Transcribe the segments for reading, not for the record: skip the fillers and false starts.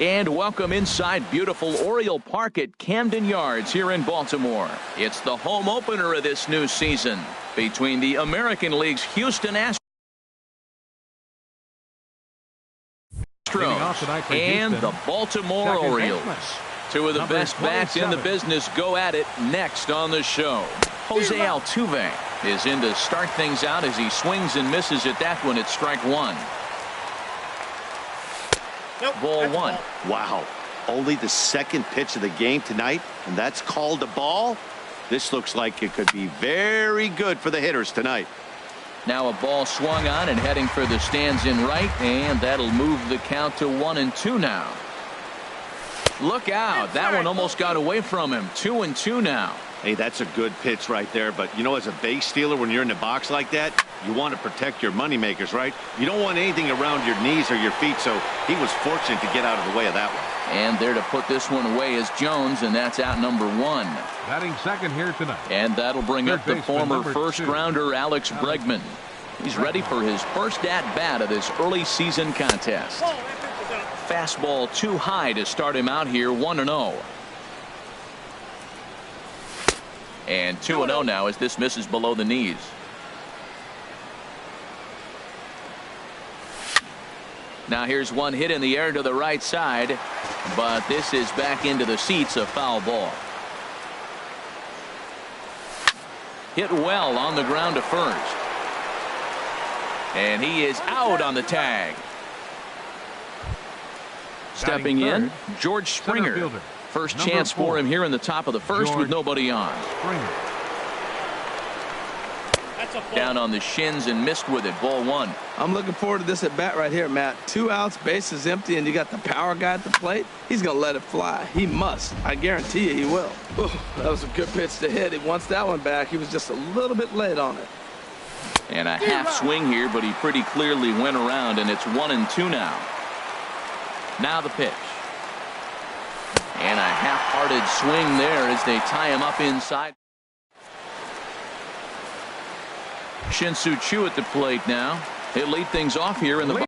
And welcome inside beautiful Oriole Park at Camden Yards here in Baltimore. It's the home opener of this new season between the American League's Houston Astros and the Baltimore Orioles. Two of the best bats in the business go at it next on the show. Jose Altuve is in to start things out as he swings and misses at that one at strike one. Ball one. Wow. Only the second pitch of the game tonight, and that's called a ball. This looks like it could be very good for the hitters tonight. Now a ball swung on and heading for the stands in right, and that'll move the count to 1-2 now. Look out. That one almost got away from him. 2-2 now. Hey, that's a good pitch right there. But, you know, as a base stealer, when you're in the box like that, you want to protect your moneymakers, right? You don't want anything around your knees or your feet, so he was fortunate to get out of the way of that one. And there to put this one away is Jones, and that's out number one. Batting second here tonight. And that'll bring up the former first-rounder Alex Bregman. He's ready for his first at-bat of this early season contest. Fastball too high to start him out here, 1-0. And 2-0 now as this misses below the knees. Now here's one hit in the air to the right side, but this is back into the seats, a foul ball. Hit well on the ground to first. And he is out on the tag. Stepping in, George Springer. First chance for him here in the top of the first with nobody on. Down on the shins and missed with it. Ball one. I'm looking forward to this at bat right here, Matt. 2 outs, base is empty, and you got the power guy at the plate. He's going to let it fly. He must. I guarantee you he will. Ooh, that was a good pitch to hit. He wants that one back. He was just a little bit late on it. And a half swing here, but he pretty clearly went around, and it's 1-2 now. Now the pitch. And a half-hearted swing there as they tie him up inside. Shin-Soo Choo at the plate now. He'll lead things off here in the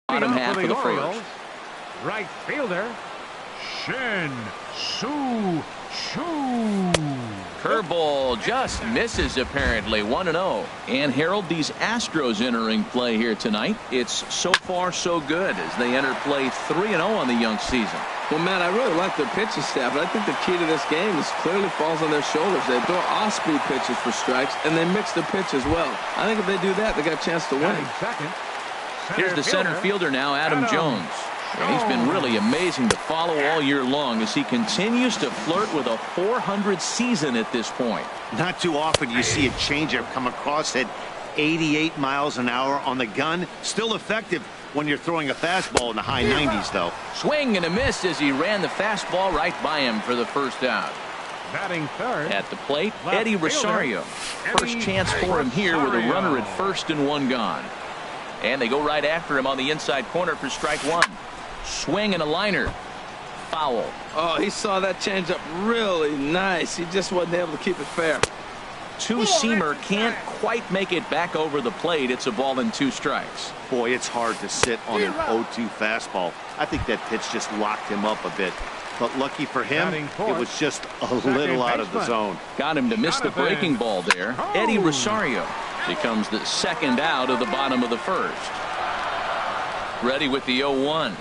bottom half of the first. Right fielder, Shin-Soo Choo. Curveball just misses apparently. 1-0. And Harold, these Astros entering play here tonight. It's so far so good as they enter play 3-0 on the young season. Well, man, I really like their pitching staff, but I think the key to this game is clearly falls on their shoulders. They throw off-speed pitches for strikes, and they mix the pitch as well. I think if they do that, they got a chance to win. Here's the center fielder now, Adam Jones. And he's been really amazing to follow all year long as he continues to flirt with a .400 season at this point. Not too often you see a changeup come across at 88 miles an hour on the gun. Still effective when you're throwing a fastball in the high 90s, though. Swing and a miss as he ran the fastball right by him for the first out. Batting third. At the plate, Eddie Rosario. First chance for him here with a runner at first and one gone. And they go right after him on the inside corner for strike one. Swing and a liner. Foul. Oh, he saw that changeup really nice. He just wasn't able to keep it fair. Two-seamer can't quite make it back over the plate. It's a ball and 2 strikes. Boy, it's hard to sit on an 0-2 fastball. I think that pitch just locked him up a bit. But lucky for him, it was just a little out of the zone. Got him to miss the breaking ball there. Eddie Rosario becomes the second out of the bottom of the first. Ready with the 0-1.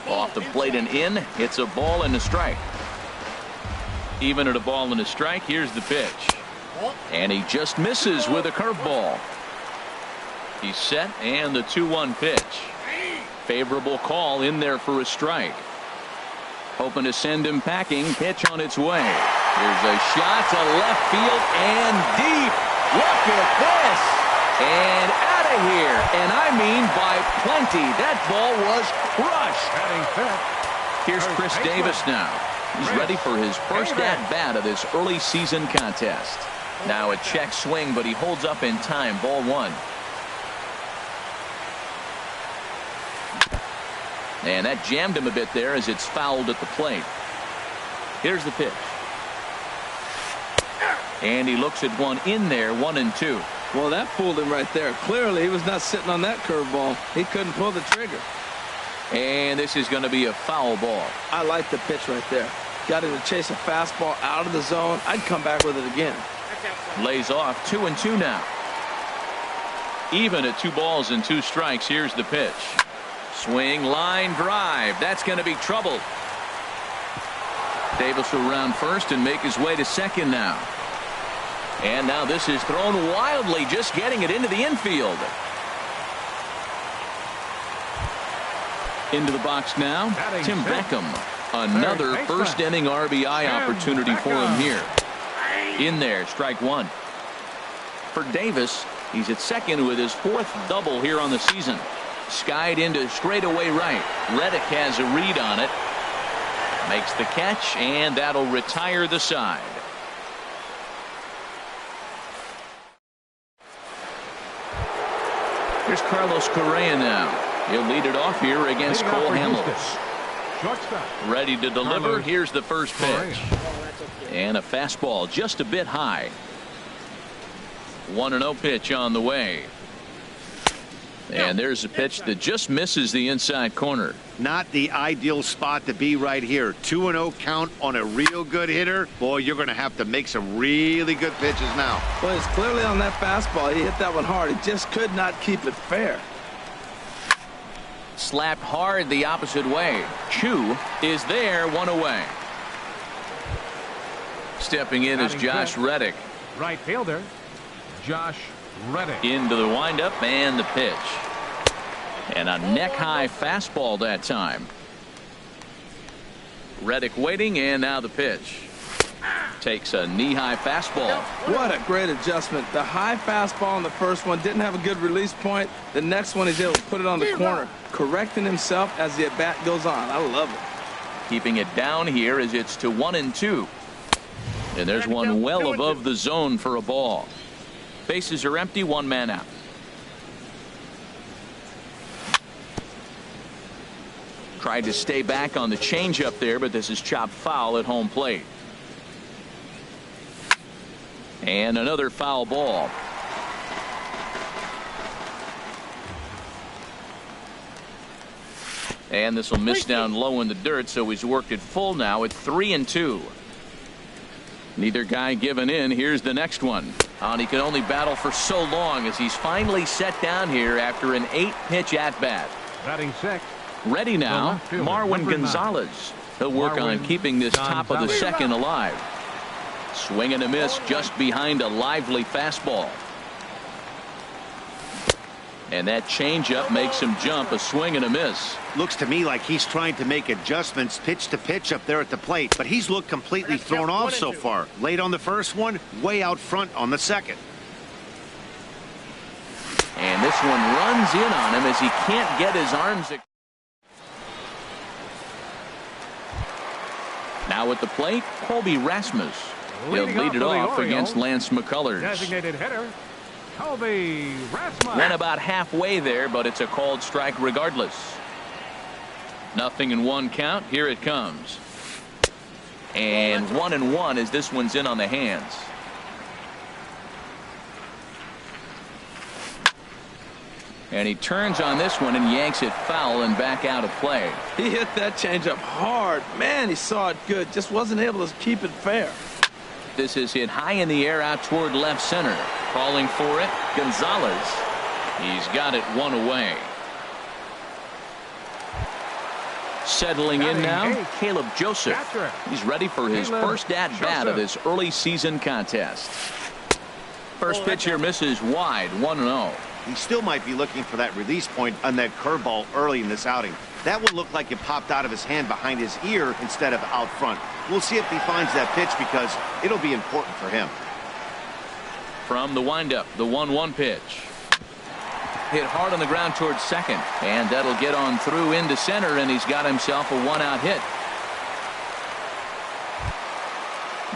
Off the plate and in. It's a ball and a strike. Even at a ball and a strike, here's the pitch. And he just misses with a curveball. He's set, and the 2-1 pitch. Favorable call in there for a strike. Hoping to send him packing. Pitch on its way. Here's a shot to left field and deep. Look at this. And out of here. And I mean by plenty. That ball was crushed. Here's Chris Davis now. He's ready for his first at-bat of this early season contest. Now a check swing, but he holds up in time. Ball one. And that jammed him a bit there as it's fouled at the plate. Here's the pitch. And he looks at one in there, 1-2. Well, that fooled him right there. Clearly, he was not sitting on that curveball. He couldn't pull the trigger. And this is going to be a foul ball. I like the pitch right there. Got him to chase a fastball out of the zone. I'd come back with it again. Lays off 2-2 now. Even at 2 balls and 2 strikes. Here's the pitch. Swing, line drive. That's going to be trouble. Davis will round first and make his way to second now. And now this is thrown wildly, just getting it into the infield. Into the box now, Tim Beckham. Another first inning RBI opportunity for him here. In there, strike 1. For Davis, he's at second with his 4th double here on the season. Skied into straightaway right. Reddick has a read on it. Makes the catch, and that'll retire the side. Here's Carlos Correa now. He'll lead it off here against Cole Hamels. Ready to deliver. Here's the first pitch. And a fastball just a bit high. 1-0 pitch on the way. And there's a pitch that just misses the inside corner. Not the ideal spot to be right here. 2-0 count on a real good hitter. Boy, you're going to have to make some really good pitches now. Well, he's clearly on that fastball. He hit that one hard. He just could not keep it fair. Slapped hard the opposite way. Chu is there, 1 away. Stepping in is Josh Reddick. Right fielder, Josh Reddick. Into the windup and the pitch. And a neck-high fastball that time. Reddick waiting, and now the pitch. Takes a knee-high fastball. What a great adjustment. The high fastball on the first one didn't have a good release point. The next one, he's able to put it on the corner, correcting himself as the at-bat goes on. I love it. Keeping it down here as it's to 1-2. And there's one well above the zone for a ball. Bases are empty, 1 man out. Tried to stay back on the changeup there, but this is chopped foul at home plate. And another foul ball. And this will miss down low in the dirt, so he's worked it full now at 3-2. Neither guy giving in. Here's the next one. And he can only battle for so long as he's finally set down here after an 8-pitch at-bat. Batting 6. Ready now, Marwin Gonzalez. He'll work on keeping this top of the second alive. Swing and a miss just behind a lively fastball. And that changeup makes him jump. A swing and a miss. Looks to me like he's trying to make adjustments pitch to pitch up there at the plate, but he's looked completely thrown off so far. Late on the first one, way out front on the second. And this one runs in on him as he can't get his arms. Now at the plate, Colby Rasmus. He'll lead it off against Lance McCullers. Designated hitter, Colby Rasmus. Went about halfway there, but it's a called strike regardless. 0-1 count. Here it comes. And 1-1 as this one's in on the hands. And he turns on this one and yanks it foul and back out of play. He hit that changeup hard. Man, he saw it good. Just wasn't able to keep it fair. This is hit high in the air out toward left center. Calling for it, Gonzalez. He's got it 1 away. Settling in now, Caleb Joseph. He's ready for his first at-bat of this early season contest. First pitch here misses wide, 1-0. He still might be looking for that release point on that curveball early in this outing. That one looked like it popped out of his hand behind his ear instead of out front. We'll see if he finds that pitch because it'll be important for him. From the windup, the 1-1 pitch. Hit hard on the ground towards second, and that'll get on through into center, and he's got himself a 1-out hit.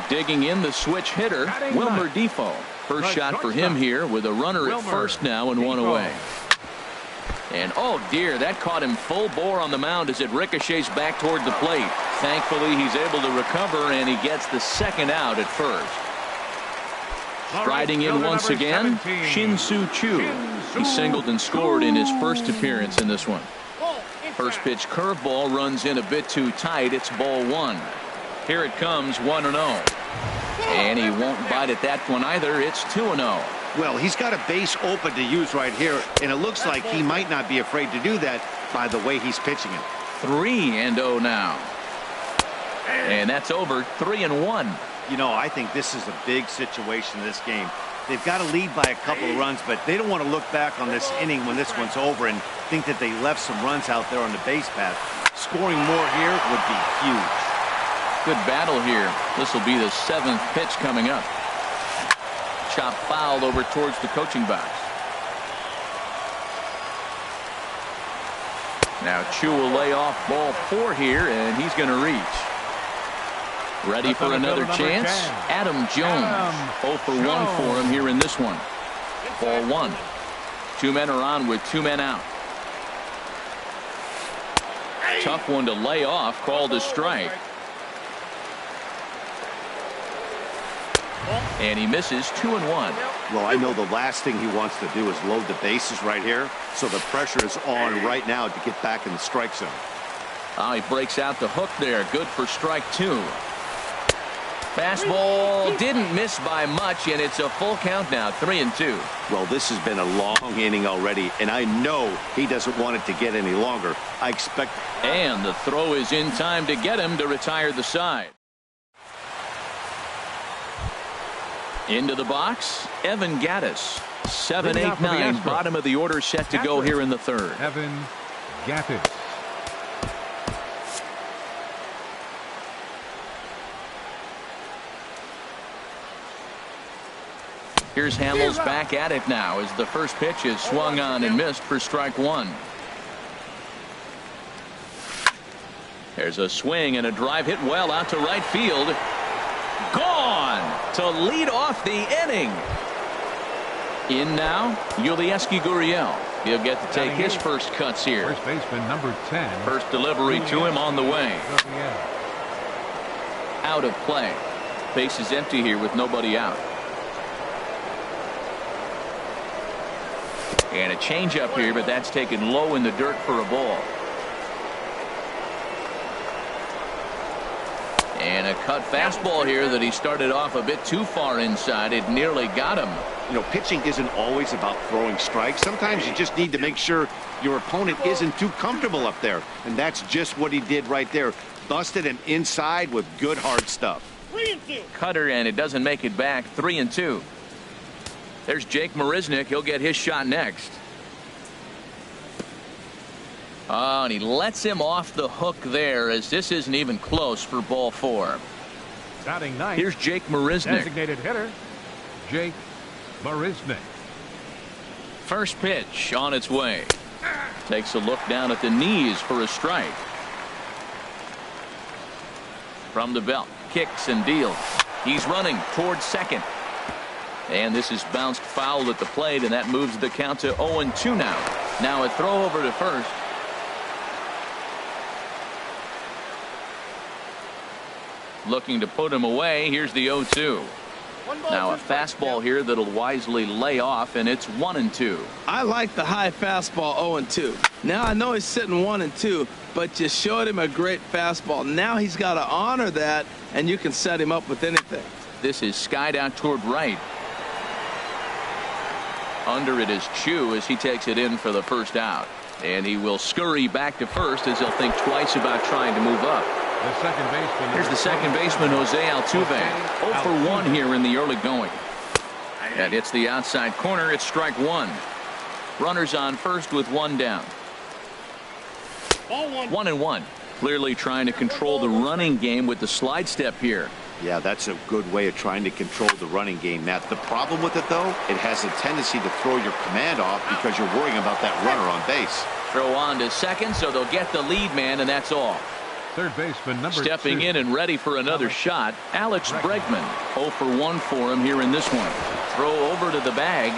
Digging in the switch hitter, Wilmer Defoe. First shot for him here with a runner at first now and 1 away. And oh dear, that caught him full bore on the mound as it ricochets back toward the plate. Thankfully he's able to recover, and he gets the 2nd out at first. Striding in once again, Shin-Soo Choo. He singled and scored in his first appearance in this one. First pitch curveball runs in a bit too tight. It's ball one. Here it comes, 1-0. And he won't bite at that one either. It's 2-0. Well, he's got a base open to use right here, and it looks like he might not be afraid to do that by the way he's pitching it. 3-0 now. And that's over. 3-1. You know, I think this is a big situation in this game. They've got to lead by a couple of runs, but they don't want to look back on this inning when this one's over and think that they left some runs out there on the base path. Scoring more here would be huge. Good battle here. This will be the 7th pitch coming up. Chop fouled over towards the coaching box. Now Chu will lay off ball 4 here, and he's going to reach. Ready for another chance. Adam Jones. 0 for 1 for him here in this one. Ball 1. 2 men are on with 2 men out. Tough one to lay off. Called a strike. And he misses. 2-1. Well, I know the last thing he wants to do is load the bases right here. So the pressure is on right now to get back in the strike zone. He breaks out the hook there. Good for strike 2. Fastball didn't miss by much, and it's a full count now. 3-2. Well, this has been a long inning already, and I know he doesn't want it to get any longer. I expect. And the throw is in time to get him to retire the side. Into the box, Evan Gattis. 7-8-9, bottom of the order set to go here in the 3rd. Evan Gattis. Here's Hamels back at it now as the first pitch is swung on and missed for strike 1. There's a swing and a drive hit well out to right field. Gone to lead off the inning. In now, Yulieski Gurriel. He'll get to take his first cuts here. First baseman number 10. First delivery to him on the way. Out of play. Base is empty here with nobody out. And a changeup here, but that's taken low in the dirt for a ball. And a cut fastball here that he started off a bit too far inside. It nearly got him. You know, pitching isn't always about throwing strikes. Sometimes you just need to make sure your opponent isn't too comfortable up there. And that's just what he did right there. Busted him inside with good hard stuff. 3-2. Cutter, and it doesn't make it back. 3-2. There's Jake Marisnick. He'll get his shot next. Oh, and he lets him off the hook there as this isn't even close for ball 4. Batting ninth. Here's Jake Marisnick. Designated hitter, Jake Marisnick. First pitch on its way. Takes a look down at the knees for a strike. From the belt. Kicks and deals. He's running towards second. And this is bounced foul at the plate, and that moves the count to 0-2 now. Now a throw over to first. Looking to put him away. Here's the 0-2. Now a fastball here that'll wisely lay off, and it's 1-2. I like the high fastball 0-2. Now I know he's sitting 1-2, but you showed him a great fastball. Now he's got to honor that, and you can set him up with anything. This is skied out toward right. Under it is Chu as he takes it in for the first out. And he will scurry back to first as he'll think twice about trying to move up. The second baseman. Here's the second baseman, Jose Altuve. 0 for 1 here in the early going. That hits the outside corner. It's strike 1. Runners on first with 1 down. 1-1. Clearly trying to control the running game with the slide step here. Yeah, that's a good way of trying to control the running game, Matt. The problem with it, though, it has a tendency to throw your command off because you're worrying about that runner on base. Throw on to second, so they'll get the lead man, and that's all. Third baseman number 2. Stepping in and ready for another shot, Alex Bregman. 0 for 1 for him here in this one. Throw over to the bag.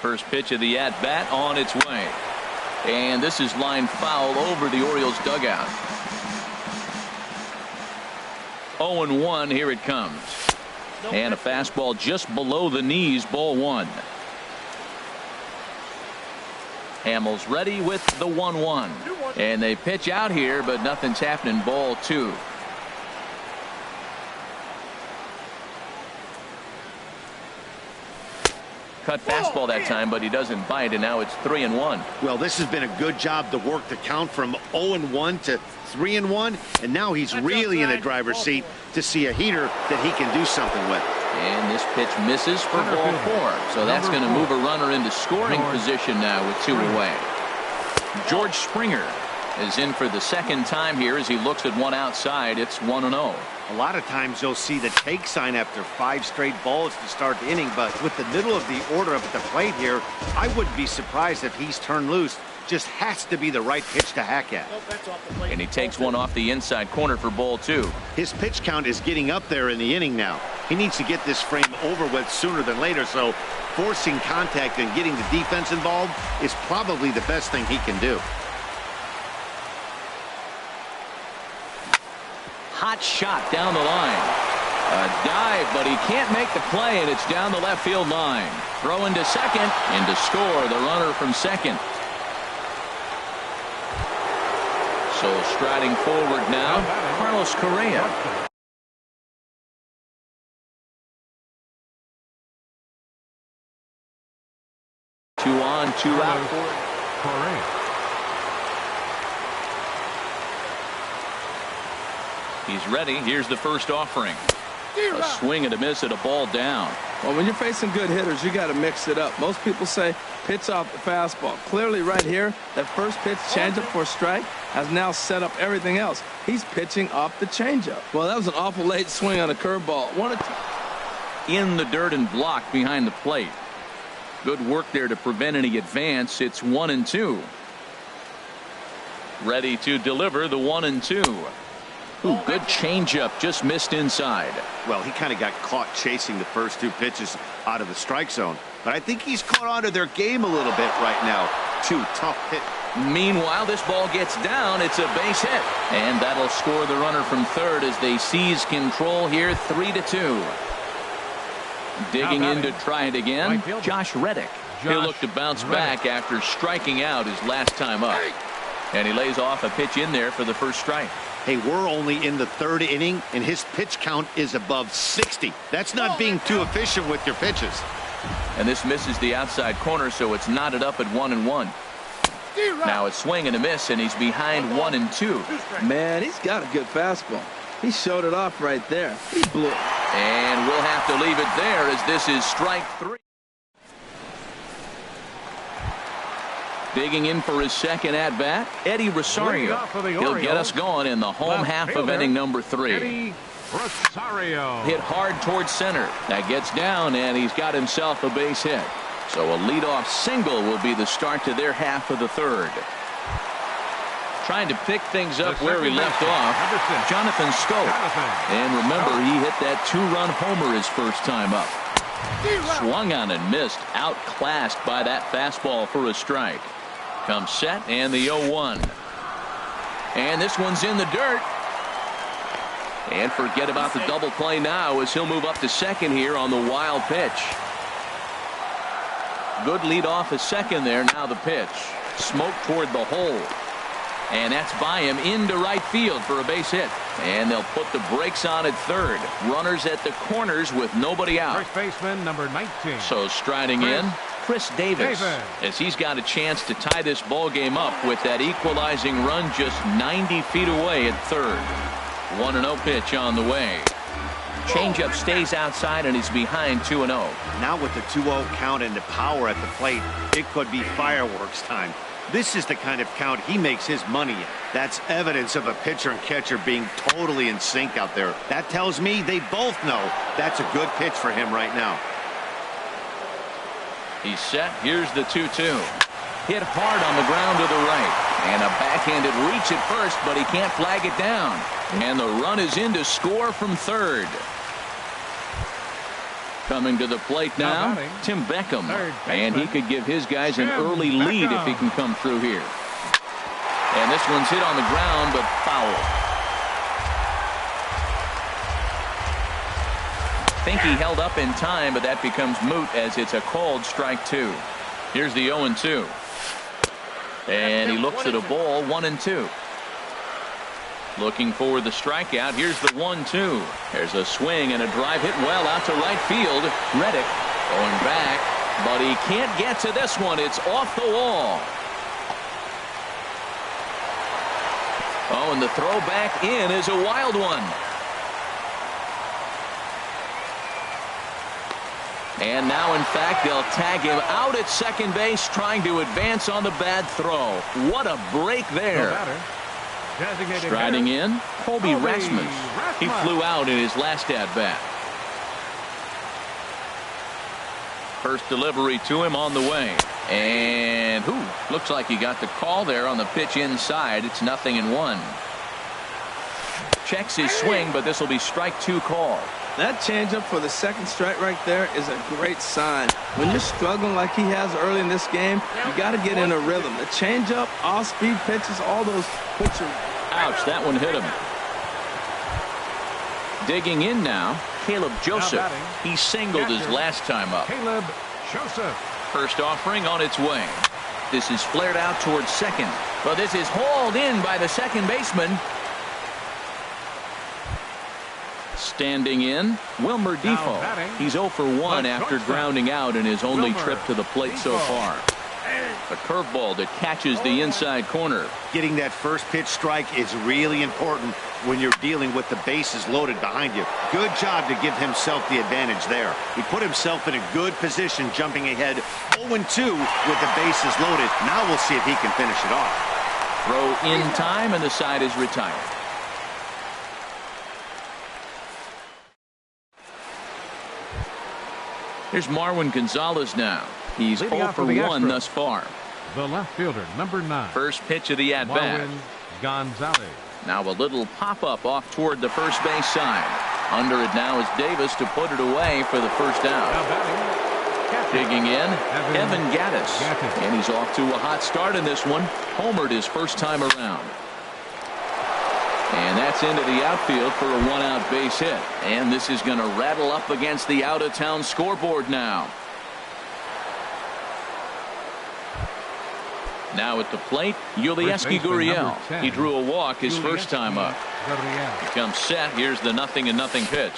First pitch of the at-bat on its way. And this is lined foul over the Orioles dugout. 0-1, here it comes. And a fastball just below the knees, ball 1. Hamels ready with the 1-1. And they pitch out here, but nothing's happening. Ball 2. Cut fastball that time, but he doesn't bite, and now it's 3-1. Well, this has been a good job to work the count from 0-1 to 3-1, and now he's really in the driver's seat to see a heater that he can do something with. And this pitch misses for ball 4. So that's going to move a runner into scoring position now with 2 away. George Springer is in for the second time here as he looks at one outside. It's 1-0. A lot of times you'll see the take sign after 5 straight balls to start the inning, but with the middle of the order up at the plate here, I wouldn't be surprised if he's turned loose. Just has to be the right pitch to hack at. And he takes one off the inside corner for ball 2. His pitch count is getting up there in the inning now. He needs to get this frame over with sooner than later, so forcing contact and getting the defense involved is probably the best thing he can do. Hot shot down the line. A dive, but he can't make the play, and it's down the left field line. Throw into second, and to score the runner from second. So striding forward now, Carlos Correa. Two on, 2 out. Correa. He's ready. Here's the first offering. A swing and a miss at a ball down. Well, when you're facing good hitters, you got to mix it up. Most people say pitch off the fastball. Clearly right here, that first pitch changeup for a strike has now set up everything else. He's pitching off the changeup. Well, that was an awful late swing on a curveball. In the dirt and blocked behind the plate. Good work there to prevent any advance. It's 1-2. Ready to deliver the 1-2. Ooh, good changeup, just missed inside. Well, he kind of got caught chasing the first 2 pitches out of the strike zone. But I think he's caught on to their game a little bit right now. 2 tough hit. Meanwhile, this ball gets down. It's a base hit. And that'll score the runner from third as they seize control here, 3-2. Digging in to try it again, Josh Reddick. He'll look to bounce back after striking out his last time up. And he lays off a pitch in there for the first strike. Hey, we're only in the 3rd inning, and his pitch count is above 60. That's not being too efficient with your pitches. And this misses the outside corner, so it's knotted up at 1-1. Now a swing and a miss, and he's behind 1-2. Man, he's got a good fastball. He showed it off right there. He blew it. And we'll have to leave it there as this is strike 3. Digging in for his second at-bat, Eddie Rosario. He'll get us going in the home half of inning number 3. Eddie Rosario. Hit hard towards center. That gets down, and he's got himself a base hit. So a leadoff single will be the start to their half of the 3rd. Trying to pick things up where he left off, Jonathan Scope. And remember, he hit that 2-run homer his first time up. Swung on and missed, outclassed by that fastball for a strike. Comes set and the 0-1. And this one's in the dirt. And forget about the double play now as he'll move up to second here on the wild pitch. Good lead off a second there. Now the pitch. Smoke toward the hole. And that's by him into right field for a base hit. And they'll put the brakes on at third. Runners at the corners with nobody out. First baseman number 19. So striding in, Chris Davis, as he's got a chance to tie this ball game up with that equalizing run just 90 feet away at third. 1-0 pitch on the way. Changeup stays outside and he's behind 2-0. Now with the 2-0 count and the power at the plate, it could be fireworks time. This is the kind of count he makes his money in. That's evidence of a pitcher and catcher being totally in sync out there. That tells me they both know that's a good pitch for him right now. He's set. Here's the 2-2. Hit hard on the ground to the right. And a backhanded reach at first, but he can't flag it down. And the run is in to score from third. Coming to the plate now, Tim Beckham. And he could give his guys an early lead if he can come through here. And this one's hit on the ground, but foul. I think he held up in time, but that becomes moot as it's a called strike 2. Here's the 0-2. And he looks at a ball, 1-2. Looking for the strikeout. Here's the 1-2. There's a swing and a drive hit well out to right field. Reddick going back, but he can't get to this one. It's off the wall. Oh, and the throw back in is a wild one. And now, in fact, they'll tag him out at second base, trying to advance on the bad throw. What a break there. Striding in, Colby Rasmus. He flew out in his last at-bat. First delivery to him on the way. And looks like he got the call there on the pitch inside. It's 0-1. Checks his swing, but this will be strike 2 call. That changeup for the second strike right there is a great sign. When you're struggling like he has early in this game, you got to get in a rhythm. The changeup, off-speed pitches, all those pitches. Ouch, that one hit him. Digging in now, Caleb Joseph. He singled his last time up. Caleb Joseph. First offering on its way. This is flared out towards second. But this is hauled in by the second baseman. Standing in, Wilmer Defoe. He's 0 for 1 after grounding out in his only trip to the plate so far. A curveball that catches the inside corner. Getting that first pitch strike is really important when you're dealing with the bases loaded behind you. Good job to give himself the advantage there. He put himself in a good position jumping ahead 0-2 with the bases loaded. Now we'll see if he can finish it off. Throw in time and the side is retired. Here's Marwin Gonzalez now. He's 0 for 1 thus far. The left fielder, number 9. First pitch of the at-bat. Marwin Gonzalez. Now a little pop-up off toward the first base side. Under it now is Davis to put it away for the first out. Digging in, Evan Gattis. And he's off to a hot start in this one. Homered his first time around. And that's into the outfield for a 1-out base hit. And this is going to rattle up against the out-of-town scoreboard now. Now at the plate, Yulieski Gurriel. He drew a walk his first time up. He comes set. Here's the 0-0 pitch.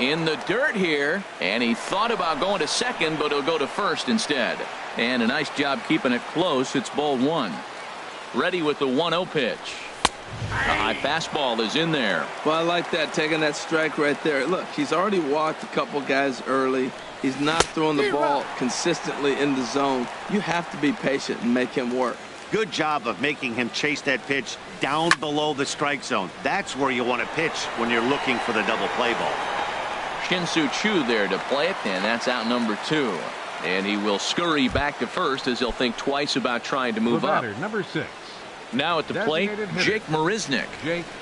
In the dirt here, and he thought about going to second, but he'll go to first instead. And a nice job keeping it close. It's ball 1. Ready with the 1-0 pitch. A high fastball is in there. Well, I like that, taking that strike right there. Look, he's already walked a couple guys early. He's not throwing the ball consistently in the zone. You have to be patient and make him work. Good job of making him chase that pitch down below the strike zone. That's where you want to pitch when you're looking for the double play ball. Shin-Soo Choo there to play it, and that's out number 2. And he will scurry back to first as he'll think twice about trying to move up. Number 6. Now at the plate, Jake Marisnick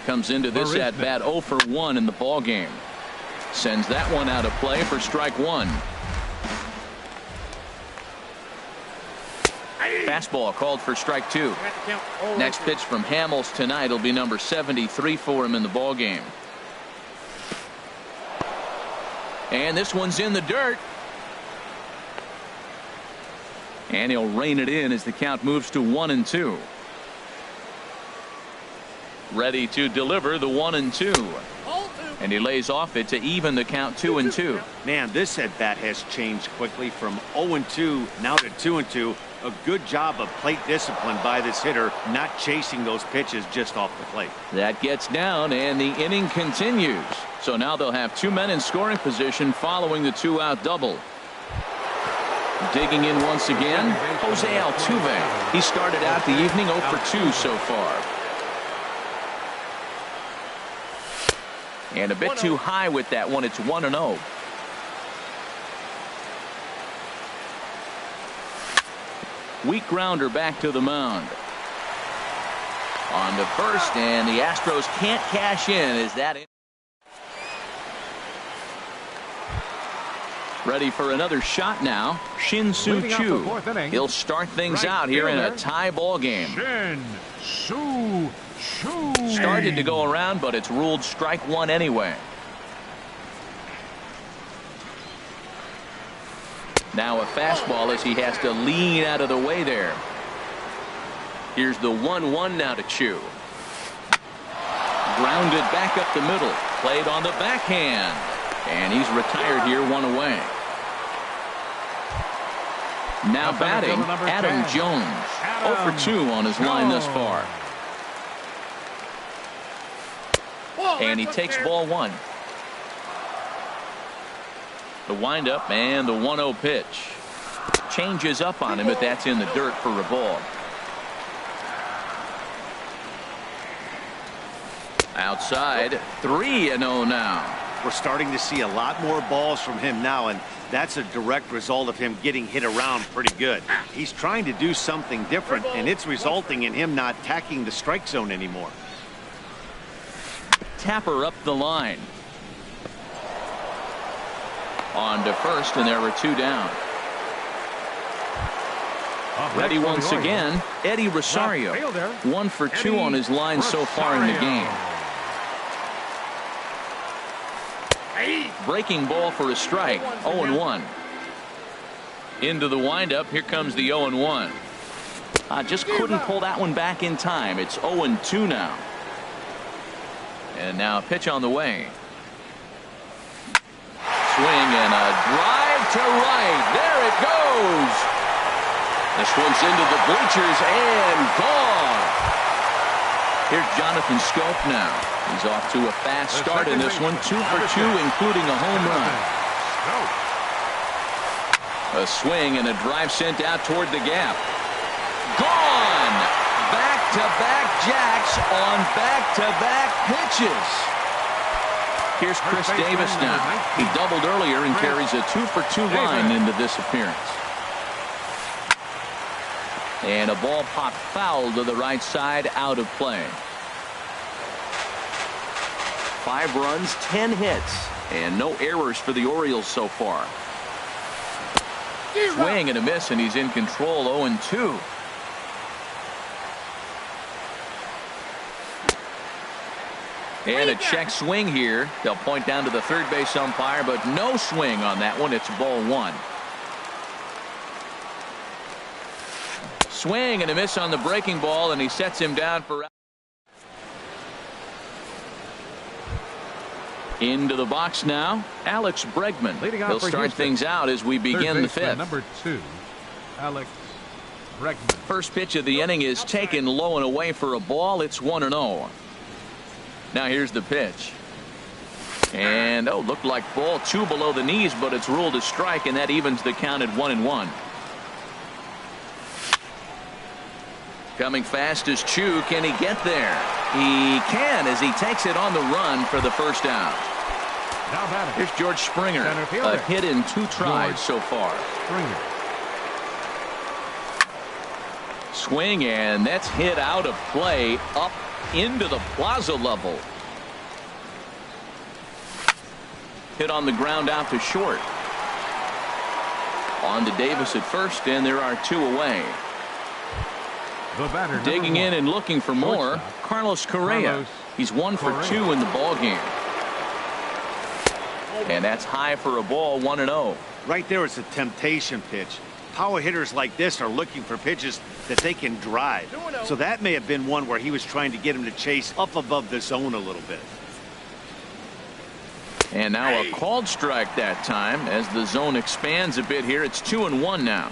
comes into this at-bat 0 for 1 in the ball game. Sends that one out of play for strike 1. Fastball called for strike 2. Next pitch from Hamels tonight will be number 73 for him in the ball game. And this one's in the dirt. And he'll rein it in as the count moves to 1-2. Ready to deliver the 1-2. And he lays off it to even the count 2-2. Man, this at bat has changed quickly from 0-2 now to 2-2. A good job of plate discipline by this hitter, not chasing those pitches just off the plate. That gets down and the inning continues. So now they'll have 2 men in scoring position following the 2-out double. Digging in once again, Jose Altuve. He started out the evening 0 for 2 so far. And a bit too high with that one. It's 1-0. Weak grounder back to the mound. On to first, and the Astros can't cash in. Is that it? Ready for another shot now. Shin-Soo Choo. He'll start things out here in a tie ball game. Shin-Soo Choo. Started to go around, but it's ruled strike 1 anyway. Now a fastball as he has to lean out of the way there. Here's the 1-1 now to Chew. Grounded back up the middle. Played on the backhand. And he's retired here, 1 away. Now batting, Adam Jones. 0 for 2 on his line thus far. And he takes ball 1. The windup and the 1-0 pitch. Changes up on him, but that's in the dirt for a ball. Outside, 3-0 now. We're starting to see a lot more balls from him now, and that's a direct result of him getting hit around pretty good. He's trying to do something different, and it's resulting in him not attacking the strike zone anymore. Tapper up the line. On to first, and there were 2 down. Ready once again, Eddie Rosario. 1 for 2 on his line so far in the game. Breaking ball for a strike. 0-1. Into the windup. Here comes the 0-1. Just couldn't pull that one back in time. It's 0-2 now. And now a pitch on the way. Swing and a drive to right. There it goes. This one's into the bleachers and gone. Here's Jonathan Scope now. He's off to a fast start in this one. 2 for 2, including a home run. A swing and a drive sent out toward the gap. Gone. Back-to-back jacks on back-to-back pitches. Here's Chris Davis now. He doubled earlier and carries a 2 for 2 line into this appearance. And a ball popped foul to the right side, out of play. 5 runs, 10 hits, and no errors for the Orioles so far. Swing and a miss, and he's in control. 0-2. And a check swing here. They'll point down to the third base umpire, but no swing on that one. It's ball 1. Swing and a miss on the breaking ball, and he sets him down for. Into the box now, Alex Bregman. He'll start things out as we begin the 5th. Number 2, Alex Bregman. First pitch of the inning is taken low and away for a ball. It's 1-0. Now here's the pitch. And looked like ball 2 below the knees, but it's ruled a strike, and that evens the count at 1-1. Coming fast is Chew. Can he get there? He can, as he takes it on the run for the first out. Here's George Springer. A hit in 2 tries so far. Swing, and that's hit out of play up into the plaza level. Hit on the ground out to short. On to Davis at first, and there are 2 away. Digging in and looking for more, Carlos Correa. He's 1 for 2 in the ball game. And that's high for a ball. 1-0. Right there, it's a temptation pitch. Power hitters like this are looking for pitches that they can drive. So that may have been one where he was trying to get him to chase up above the zone a little bit. And now a called strike that time as the zone expands a bit here. It's 2-1 now.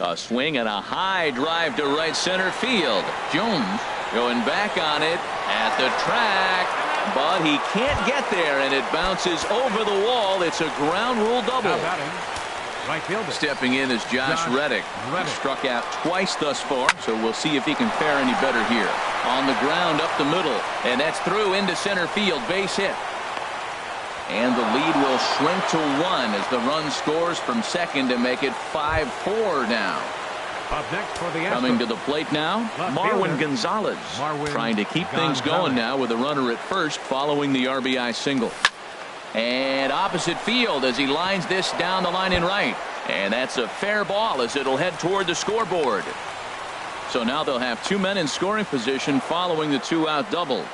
A swing and a high drive to right center field. Jones going back on it at the track, but he can't get there, and it bounces over the wall. It's a ground rule double. Stepping in is Josh Reddick. He struck out twice thus far, so we'll see if he can fare any better here. On the ground up the middle, and that's through into center field. Base hit. And the lead will shrink to 1 as the run scores from second to make it 5-4 now. Up next for the Coming to the plate now, Marwin Gonzalez. Trying to keep things going now with a runner at first following the RBI single. And opposite field as he lines this down the line in right. And that's a fair ball as it'll head toward the scoreboard. So now they'll have 2 men in scoring position following the 2-out double.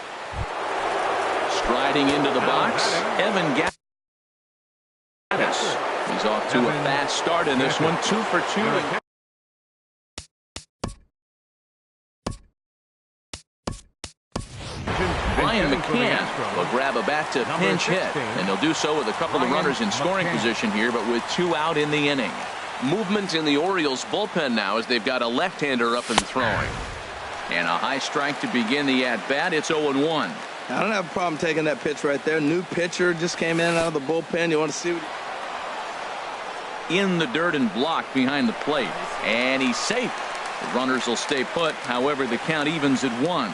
Striding into the box, Evan Gaff. He's off to a fast start in this one. 2 for 2. Ryan McCann will grab a bat to pinch hit, and they'll do so with a couple of runners in scoring position here, but with 2 out in the inning. Movement in the Orioles bullpen now as they've got a left-hander up and throwing. And a high strike to begin the at-bat. It's 0-1. I don't have a problem taking that pitch right there. New pitcher just came in out of the bullpen. You want to see what in the dirt and blocked behind the plate, and he's safe. The runners will stay put. However, the count evens at 1.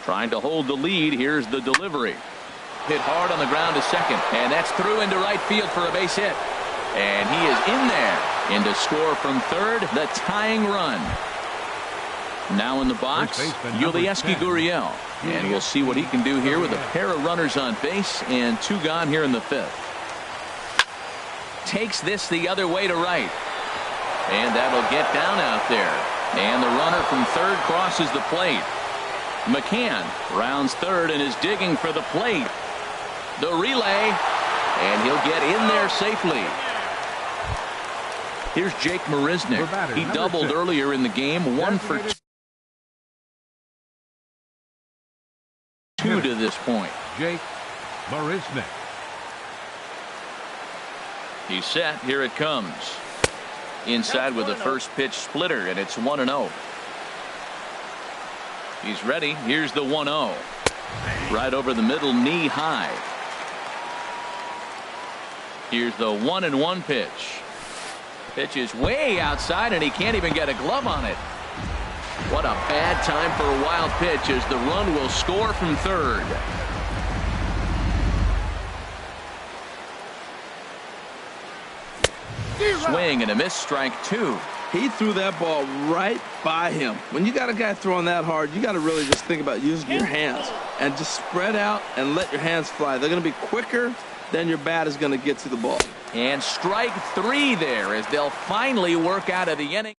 Trying to hold the lead. Here's the delivery. Hit hard on the ground to second, and that's through into right field for a base hit. And he is in there. In to score from third, the tying run. Now in the box, Yulieski Gurriel. And we'll see what he can do here with a pair of runners on base and 2 gone here in the 5th. Takes this the other way to right. And that'll get down out there. And the runner from third crosses the plate. McCann rounds third and is digging for the plate. The relay, and he'll get in there safely. Here's Jake Marisnick. He doubled earlier in the game. 1 for 2 to this point. Jake Marisnick. He's set. Here it comes. Inside with the first pitch splitter, and it's 1-0. He's ready. Here's the 1-0. Right over the middle, knee high. Here's the 1-1 pitch. Pitch is way outside, and he can't even get a glove on it. What a bad time for a wild pitch as the run will score from third. Swing and a miss, strike 2. he threw that ball right by him. When you got a guy throwing that hard, you got to really just think about using your hands and just spread out and let your hands fly. They're going to be quicker than your bat is going to get to the ball. And strike 3 there as they'll finally work out of the inning.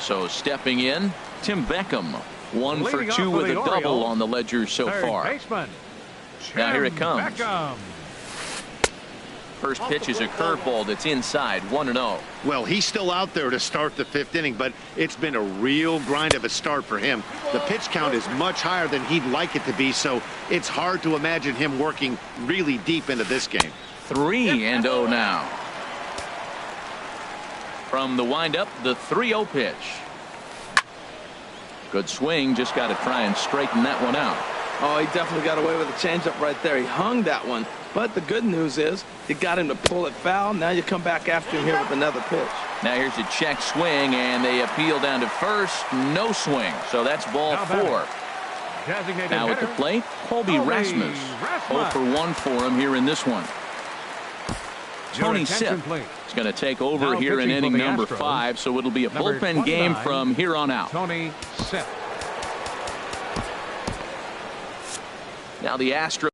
So stepping in, Tim Beckham, 1 for 2 with a double on the ledger so far. Now here it comes. First pitch is a curveball that's inside, 1-0. Well, he's still out there to start the 5th inning, but it's been a real grind of a start for him. The pitch count is much higher than he'd like it to be, so it's hard to imagine him working really deep into this game. 3-0 now. From the windup, the 3-0 pitch. Good swing, just got to try and straighten that one out. Oh, he definitely got away with a changeup right there. He hung that one. But the good news is he got him to pull it foul. Now you come back after him here with another pitch. Now here's a check swing, and they appeal down to first. No swing. So that's ball 4. Now at the plate, Colby Rasmus. 0 for 1 for him here in this one. Tony Sipp is going to take over here in inning number 5, so it'll be a bullpen game from here on out. Tony Sipp. Now the Astros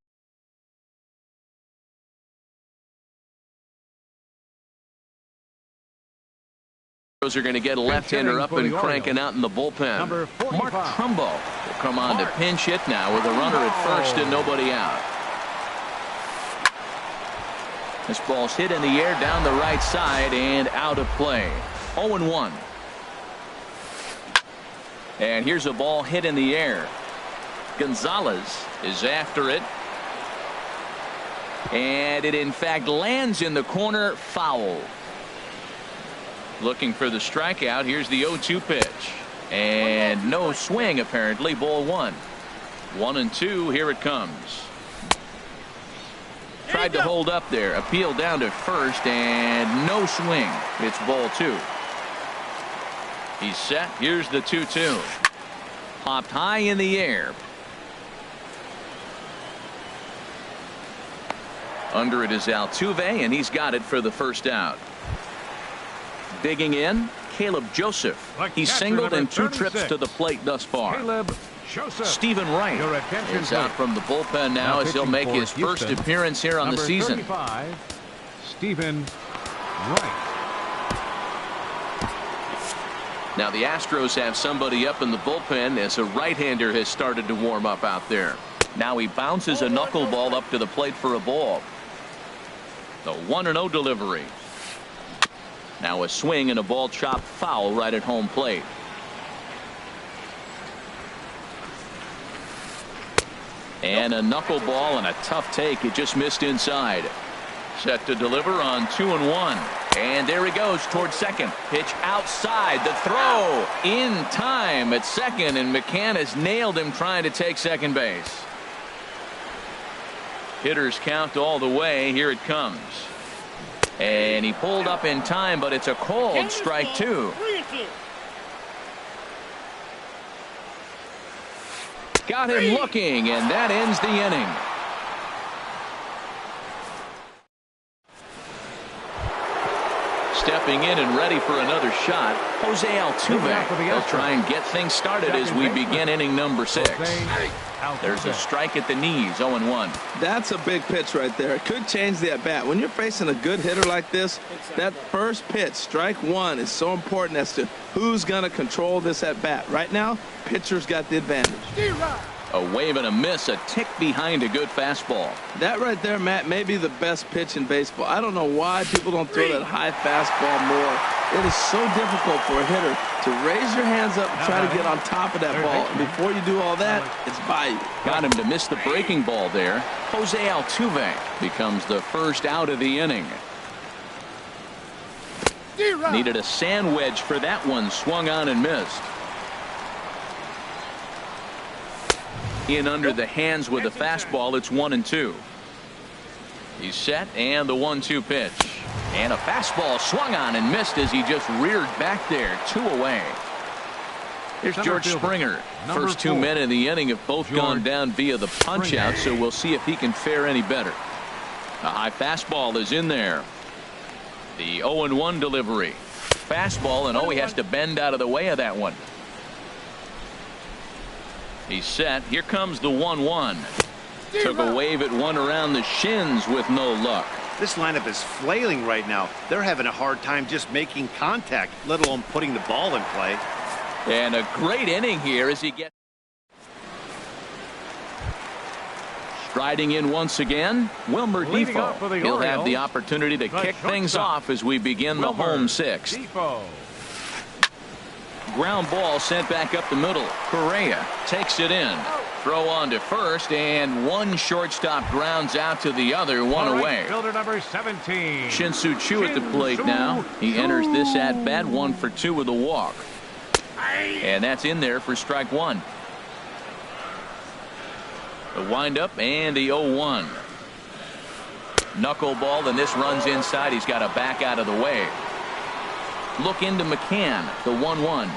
are going to get a left-hander up and cranking out in the bullpen. Mark Trumbo will come on to pinch hit now with a runner at first and nobody out. This ball's hit in the air down the right side and out of play. 0-1. And here's a ball hit in the air. Gonzalez is after it. And it in fact lands in the corner, foul. Looking for the strikeout. Here's the 0-2 pitch. And no swing apparently. Ball 1. 1-2. Here it comes. Tried to hold up there. Appeal down to first and no swing. It's ball 2. He's set. Here's the 2-2. Popped high in the air. Under it is Altuve, and he's got it for the first out. Digging in, Caleb Joseph. He's singled in 2 trips to the plate thus far. Stephen Wright is out from the bullpen now as he'll make his first appearance here on the season. Stephen Wright. Now the Astros have somebody up in the bullpen as a right-hander has started to warm up out there. Now he bounces a knuckleball up to the plate for a ball. The 1-0 delivery. Now a swing and a ball chopped foul right at home plate. And a knuckleball and a tough take. It just missed inside. Set to deliver on 2-1. And there he goes towards second. Pitch outside. The throw in time at second. And McCann has nailed him trying to take second base. Hitters count all the way. Here it comes. And he pulled up in time, but it's a cold strike two. Got him looking, and that ends the inning. Stepping in and ready for another shot, Jose Altuve. He'll try and get things started as we begin inning number 6. There's a strike at the knees, 0-1. That's a big pitch right there. It could change the at-bat. When you're facing a good hitter like this, that first pitch, strike one, is so important as to who's going to control this at-bat. Right now, pitcher's got the advantage. A wave and a miss, a tick behind a good fastball. That right there, Matt, may be the best pitch in baseball. I don't know why people don't throw that high fastball more. It is so difficult for a hitter to raise your hands up and try to get on top of that ball. And before you do all that, it's by you. Got him to miss the breaking ball there. Jose Altuve becomes the first out of the inning. Needed a sand wedge for that one. Swung on and missed. In under the hands with a fastball. It's 1-2. He's set, and the 1-2 pitch. And a fastball swung on and missed as he just reared back there. 2 away. Here's George Springer. First 2 men in the inning have both gone down via the punch out, so we'll see if he can fare any better. A high fastball is in there. The 0-1 delivery. Fastball, and he has to bend out of the way of that one. He's set. Here comes the 1-1. Took a wave at one around the shins with no luck. This lineup is flailing right now. They're having a hard time just making contact, let alone putting the ball in play. And a great inning here as he gets. Striding in once again, Wilmer Defoe. He'll have the opportunity to kick things off as we begin the home 6th. Ground ball sent back up the middle. Correa takes it in. Throw on to first, and one shortstop grounds out to the other, one away. Fielder number 17. Shin-Soo Choo at the plate now. He enters this at bat 1 for 2 with a walk. And that's in there for strike 1. The windup and the 0-1. Knuckleball, and this runs inside. He's got to back out of the way. Look into McCann, the 1-1.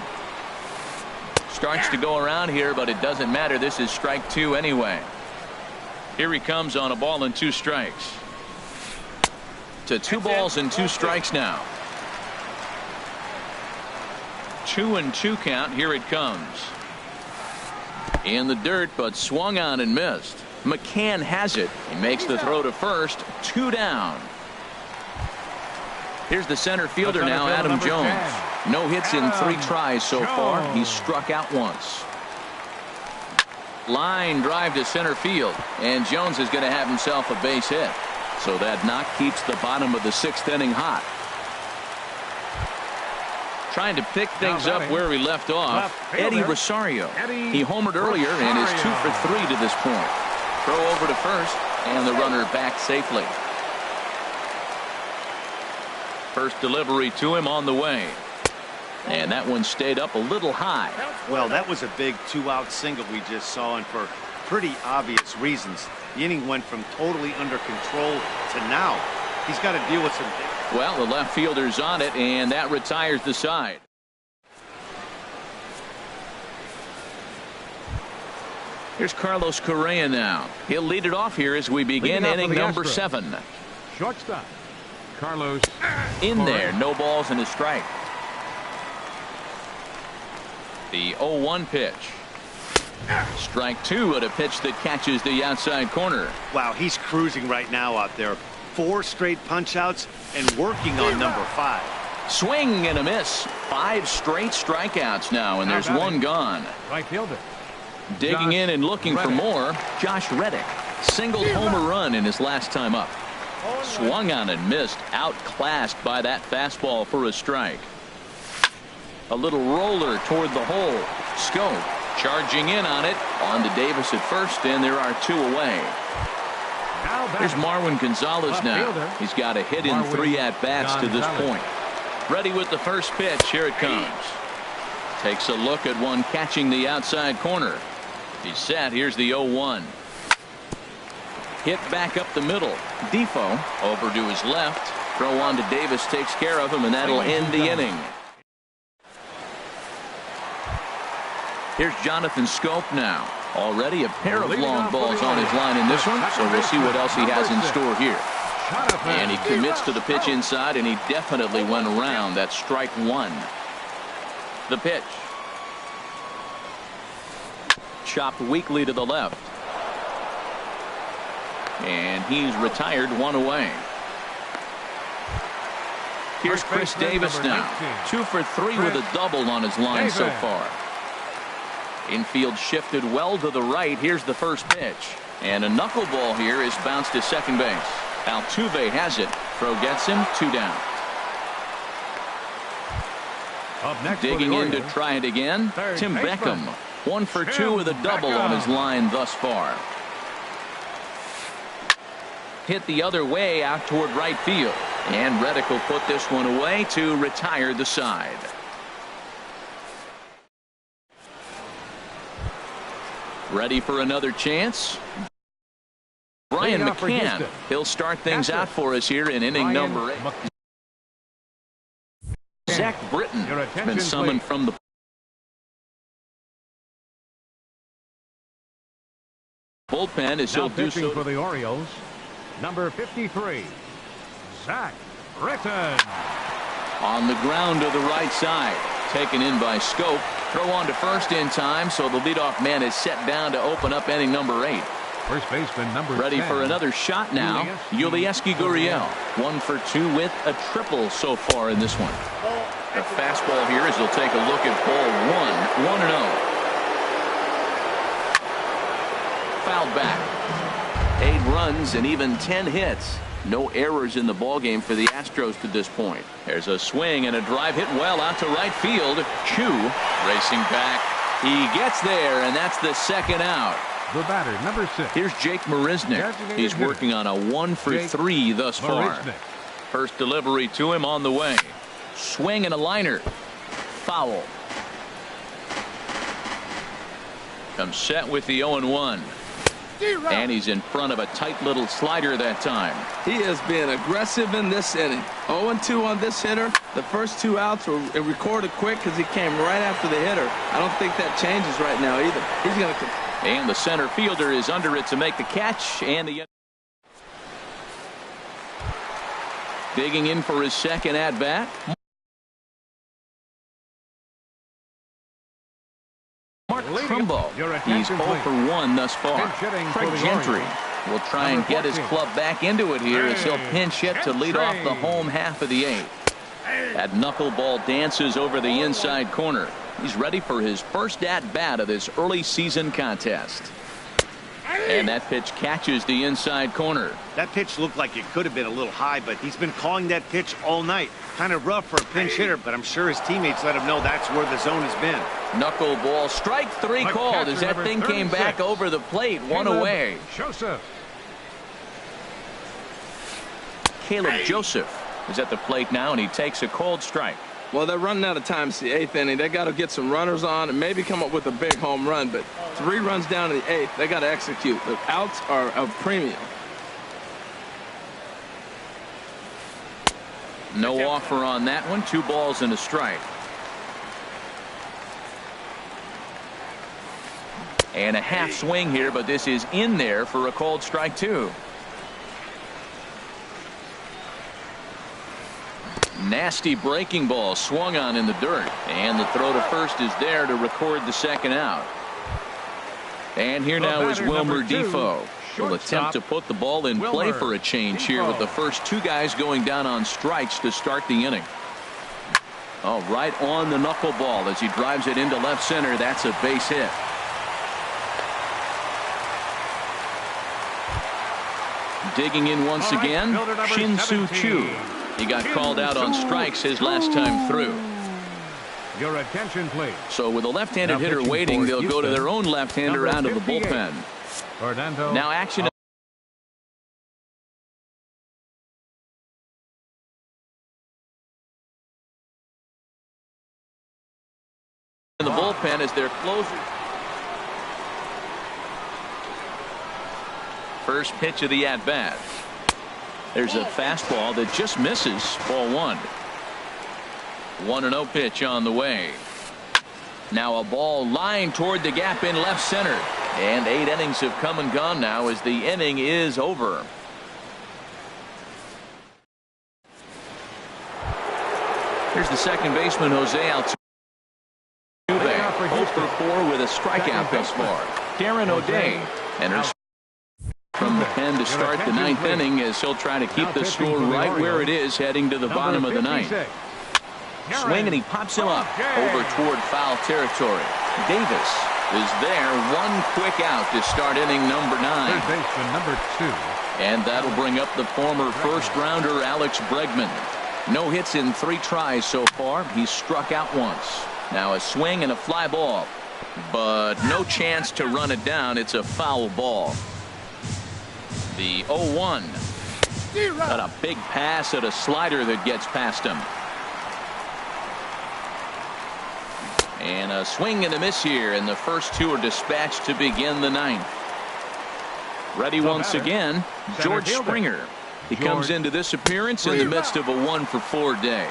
Starts to go around here, but it doesn't matter. This is strike 2 anyway. Here he comes on a ball and 2 strikes. To 2 balls and 2 strikes now. 2-2 count. Here it comes. In the dirt, but swung on and missed. McCann has it. He makes the throw to first. 2 down. Here's the center fielder now, Adam Jones. No hits in 3 tries so far. He's struck out once. Line drive to center field, and Jones is going to have himself a base hit. So that knock keeps the bottom of the 6th inning hot. Trying to pick things up where we left off, Eddie Rosario. He homered earlier and is 2 for 3 to this point. Throw over to first, and the runner back safely. First delivery to him on the way. And that one stayed up a little high. Well, that was a big 2-out single we just saw, and for pretty obvious reasons. The inning went from totally under control to now. He's got to deal with some. Well, the left fielder's on it, and that retires the side. Here's Carlos Correa now. He'll lead it off here as we begin inning number 7. Shortstop Carlos. In there, no balls and a strike. The 0-1 pitch. Strike 2 at a pitch that catches the outside corner. Wow, he's cruising right now out there. 4 straight punch outs and working on number 5. Swing and a miss. 5 straight strikeouts now, and there's one gone. Right fielder. Digging in and looking for more, Josh Reddick. Singled home run in his last time up. Swung on and missed. Outclassed by that fastball for a strike. A little roller toward the hole. Scope charging in on it. On to Davis at first, and there are 2 away. Here's Marwin Gonzalez now. He's got a hit in 3 at-bats to this point. Ready with the first pitch. Here it comes. Takes a look at one catching the outside corner. He's set. Here's the 0-1. Hit back up the middle. Defoe over to his left. Throw on to Davis takes care of him, and that'll end the inning. Here's Jonathan Scope now. Already a pair of long balls on his line in this one, so we'll see what else he has in store here. And he commits to the pitch inside, and he definitely went around. That's strike 1. The pitch. Chopped weakly to the left. And he's retired, 1 away. Here's Chris Davis now. 2 for 3 with a double on his line so far. Infield shifted well to the right. Here's the first pitch. And a knuckleball here is bounced to second base. Altuve has it. Throw gets him. 2 down. Digging in to try it again. Tim Beckham. 1 for 2 with a double on his line thus far. Hit the other way out toward right field. And Reddick will put this one away to retire the side. Ready for another chance. Brian McCann. He'll start things out for us here in inning number 8. Zach Britton has been summoned from the bullpen as he'll do so for the Orioles. Number 53, Zach Britton. On the ground to the right side. Taken in by Scope. Throw on to first in time, so the leadoff man is set down to open up inning number 8. First baseman number Ready 10. for another shot now. Ulieski Gurriel. 1 for 2 with a triple so far in this one. The fastball here as he'll take a look at ball 1. 1-0. Fouled back. 8 runs and even 10 hits. No errors in the ballgame for the Astros to this point. There's a swing and a drive hit well out to right field. Chu racing back. He gets there, and that's the second out. The batter, number 6. Here's Jake Marisnick. He's working on a 1 for 3 thus far. First delivery to him on the way. Swing and a liner. Foul. Comes set with the 0-1. And he's in front of a tight little slider that time. He has been aggressive in this inning. 0-2 on this hitter. The first 2 outs were recorded quick because he came right after the hitter. I don't think that changes right now either. He's going to. And the center fielder is under it to make the catch. And the digging in for his second at bat. Mark Trumbo. He's 0 for 1 thus far. Craig Gentry will try and get his club back into it here as he'll pinch hit to lead off the home half of the 8th. That knuckleball dances over the inside corner. He's ready for his first at-bat of this early season contest. And that pitch catches the inside corner. That pitch looked like it could have been a little high, but he's been calling that pitch all night. Kind of rough for a pinch hitter, but I'm sure his teammates let him know that's where the zone has been. Knuckleball, strike 3 called as that thing came back over the plate. 1 away. Caleb Joseph is at the plate now, and he takes a cold strike. Well, they're running out of time. It's the 8th inning. They got to get some runners on and maybe come up with a big home run. But 3 runs down in the 8th. They got to execute. The outs are of premium. No offer on that one. 2 balls and a strike. And a half swing here, but this is in there for a cold strike 2. Nasty breaking ball swung on in the dirt, and the throw to first is there to record the second out. And here now is Wilmer Defoe. Will attempt to put the ball in play for a change here with the first 2 guys going down on strikes to start the inning. Oh, right on the knuckleball as he drives it into left center. That's a base hit. Digging in once again, Shin-Soo Choo. He got called out on strikes his last time through. Your attention, please. So with a left-handed hitter waiting, they'll go to their own left-hander out of the bullpen. Now action in the bullpen as their closer. First pitch of the at-bat. There's a fastball that just misses. Ball one. 1-0 pitch on the way. Now a ball lined toward the gap in left center. And 8 innings have come and gone now as the inning is over. Here's the second baseman, Jose Altuve. 0 for 4 with a strikeout thus far. Darren O'Day enters from the pen to start the 9th inning as he'll try to keep the score right where it is heading to the bottom of the 9th. Swing and he pops him up over toward foul territory. Davis is there. One quick out to start inning number 9. Third baseman number 2. And that'll bring up the former first-rounder Alex Bregman. No hits in 3 tries so far. He's struck out once. Now a swing and a fly ball, but no chance to run it down. It's a foul ball. The 0-1. Got a big pass at a slider that gets past him. And a swing and a miss here, and the first 2 are dispatched to begin the 9th. Ready once again, George Springer. He comes into this appearance in the midst of a 1 for 4 day.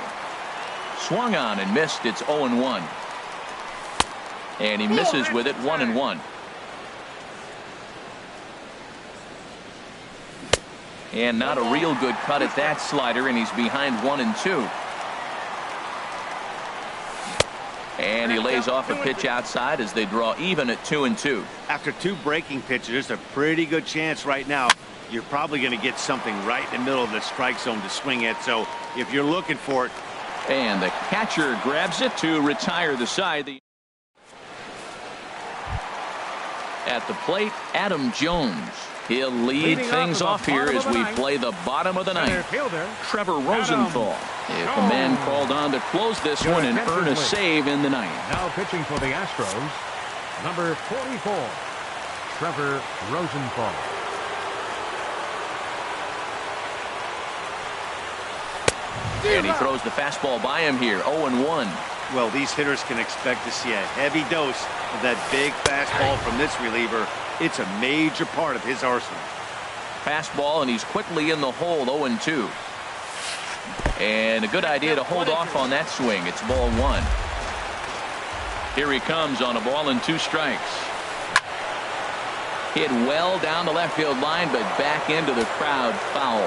Swung on and missed. It's 0-1. And he misses with it. 1-1. And not a real good cut at that slider, and he's behind 1-2. And he lays off a pitch outside as they draw even at 2-2. After 2 breaking pitches, there's a pretty good chance right now you're probably going to get something right in the middle of the strike zone to swing at. So if you're looking for it. And the catcher grabs it to retire the side. At the plate, Adam Jones. He'll lead things off here as we play the bottom of the 9th. Trevor Rosenthal. If a man called on to close this one and earn a save in the 9th. Now pitching for the Astros, number 44, Trevor Rosenthal. And he throws the fastball by him here. 0-1. Well, these hitters can expect to see a heavy dose of that big fastball from this reliever. It's a major part of his arsenal. Fastball, and he's quickly in the hole. 0-2. And a good idea to hold off on that swing. It's ball 1. Here he comes on a ball and 2 strikes. Hit well down the left field line, but back into the crowd. Foul.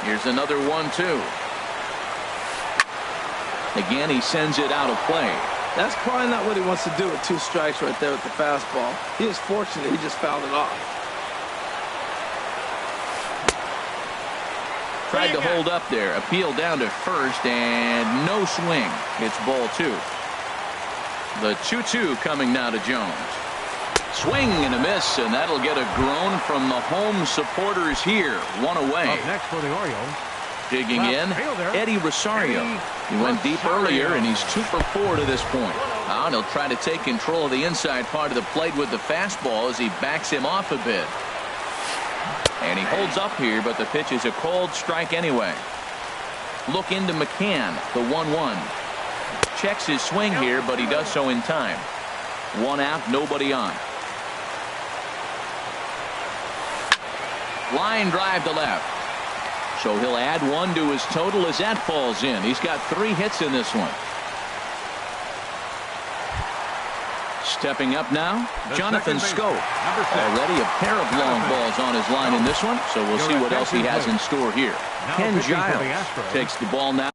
Here's another 1-2. Again, he sends it out of play. That's probably not what he wants to do with 2 strikes right there with the fastball. He is fortunate he just fouled it off. Tried to hold up there. Appeal down to first, and no swing. It's ball 2. The 2-2 coming now to Jones. Swing and a miss, and that'll get a groan from the home supporters here. 1 away. Up next for the Orioles. Digging in, Eddie Rosario. He went deep earlier, and he's 2 for 4 to this point. And he'll try to take control of the inside part of the plate with the fastball as he backs him off a bit. And he holds up here, but the pitch is a cold strike anyway. Look into McCann, the 1-1. Checks his swing here, but he does so in time. 1 out, nobody on. Line drive to left. So he'll add 1 to his total as that falls in. He's got 3 hits in this one. Stepping up now, Jonathan Scope. Already a pair of long balls on his line in this one, so we'll see what else he has in store here. Ken Giles takes the ball now.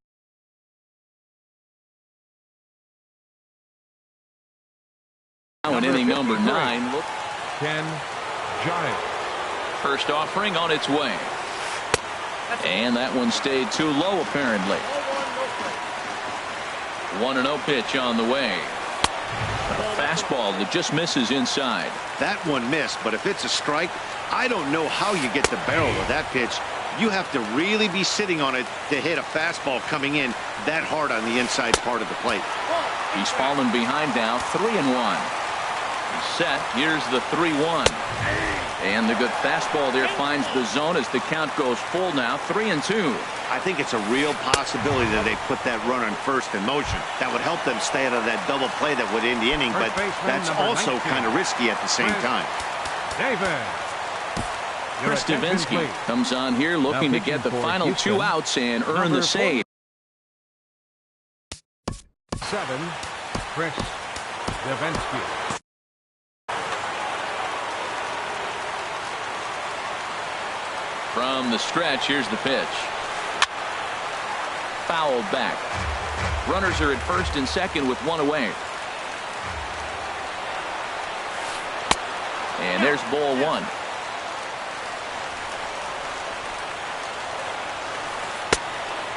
In inning number 9. Ken Giles. First offering on its way. And that one stayed too low, apparently. 1-0 pitch on the way. A fastball that just misses inside. That one missed, but if it's a strike, I don't know how you get the barrel of that pitch. You have to really be sitting on it to hit a fastball coming in that hard on the inside part of the plate. He's fallen behind now, 3-1. He's set. Here's the 3-1. And the good fastball there finds the zone as the count goes full now, 3-2. I think it's a real possibility that they put that run on first in motion. That would help them stay out of that double play that would end the inning, but that's also kind of risky at the same time. David. Chris Davinsky comes on here looking to get the final 2 outs and earn the save. 7, Chris Davinsky. From the stretch, here's the pitch. Fouled back. Runners are at first and second with 1 away. And there's ball 1.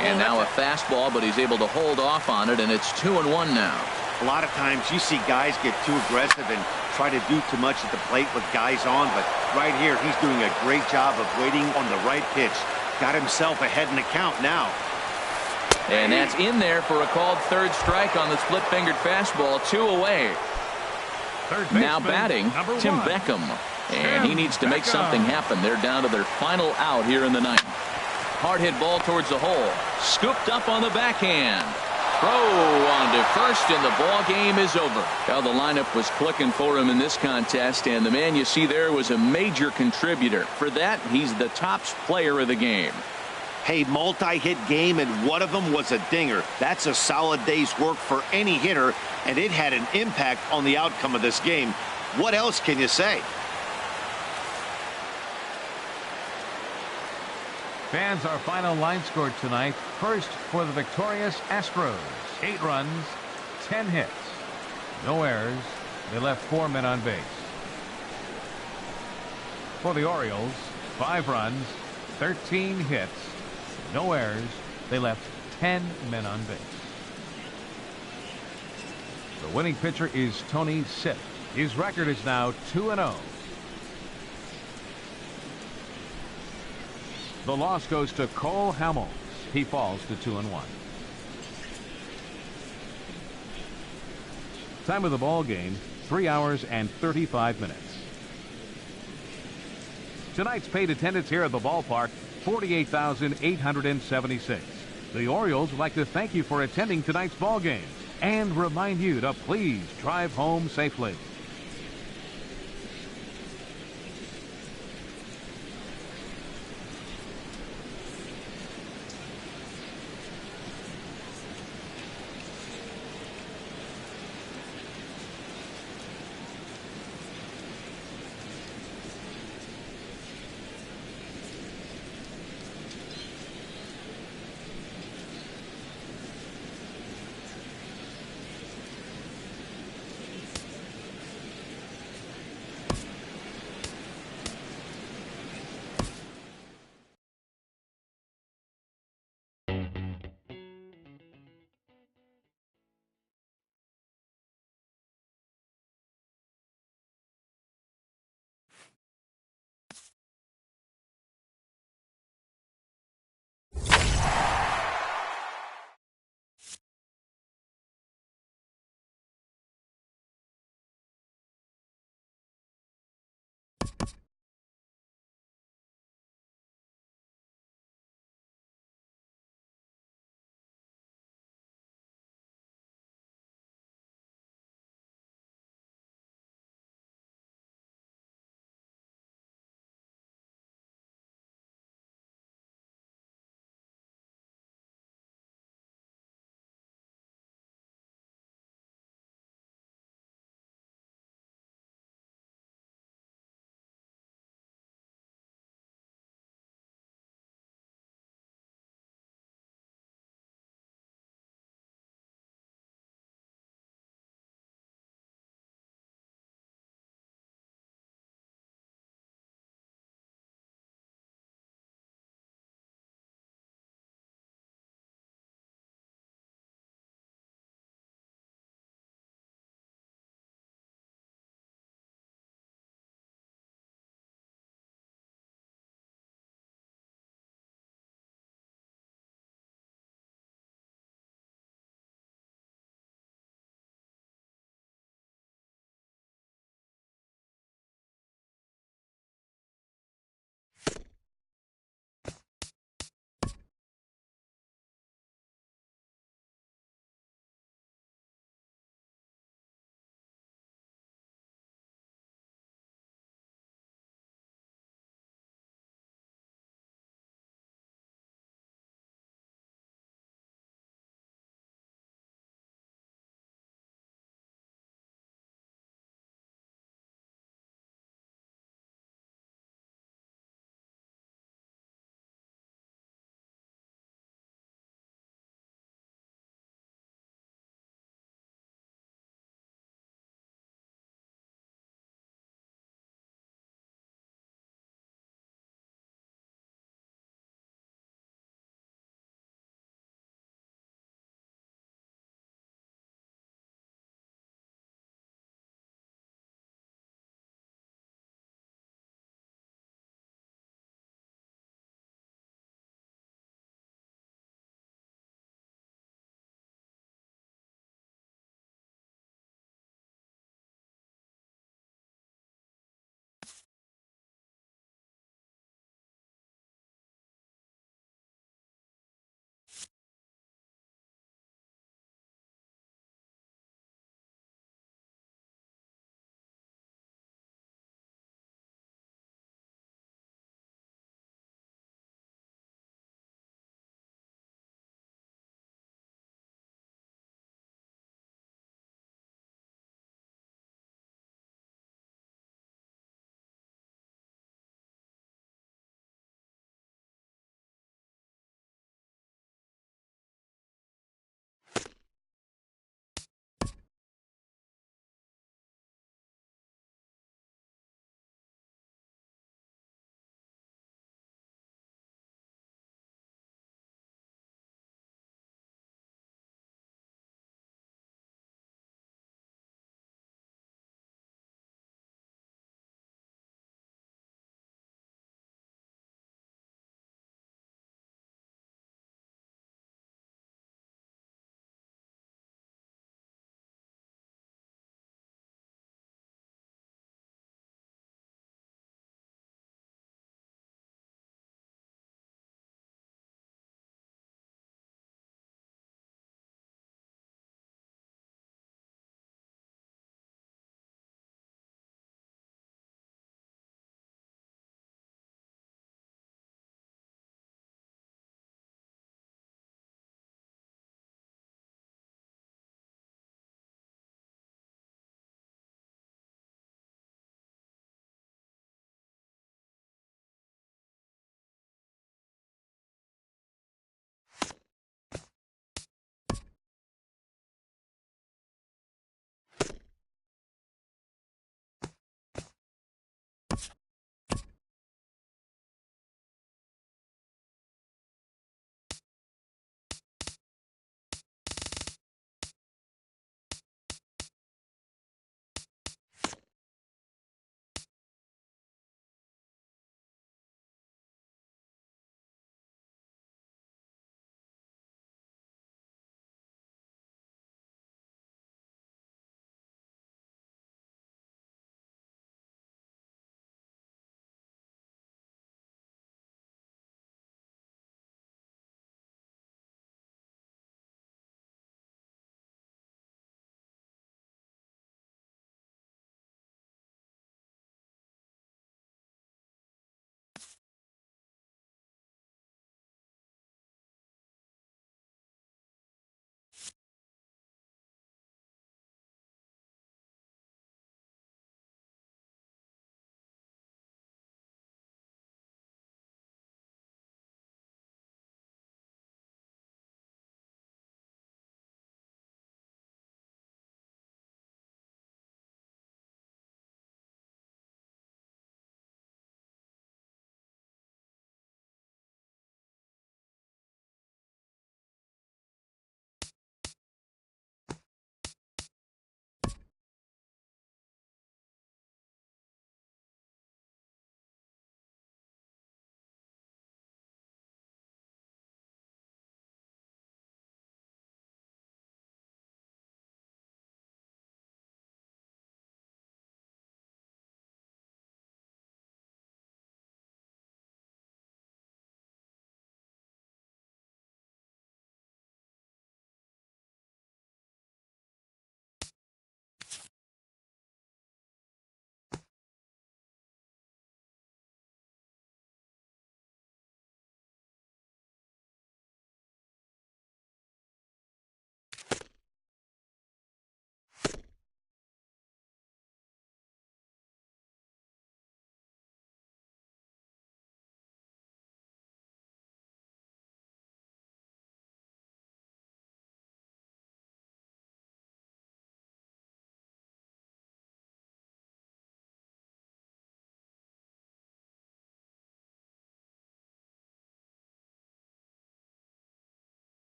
And now a fastball, but he's able to hold off on it, and it's 2-1 now. A lot of times you see guys get too aggressive and try to do too much at the plate with guys on, but right here he's doing a great job of waiting on the right pitch. Got himself ahead in the count now. And that's in there for a called third strike on the split-fingered fastball, 2 away. Now batting, Tim Beckham. And he needs to make something happen. They're down to their final out here in the ninth. Hard hit ball towards the hole. Scooped up on the backhand. Throw on to first, and the ball game is over. Well, the lineup was clicking for him in this contest, and the man you see there was a major contributor. For that, he's the top player of the game. Hey, multi-hit game, and one of them was a dinger. That's a solid day's work for any hitter, and it had an impact on the outcome of this game. What else can you say? Fans, our final line score tonight. First for the victorious Astros. 8 runs, 10 hits. No errors. They left 4 men on base. For the Orioles, 5 runs, 13 hits. No errors. They left 10 men on base. The winning pitcher is Tony Sipp. His record is now 2-0. The loss goes to Cole Hamels. He falls to 2-1. Time of the ball game, 3 hours and 35 minutes. Tonight's paid attendance here at the ballpark, 48,876. The Orioles would like to thank you for attending tonight's ball game and remind you to please drive home safely.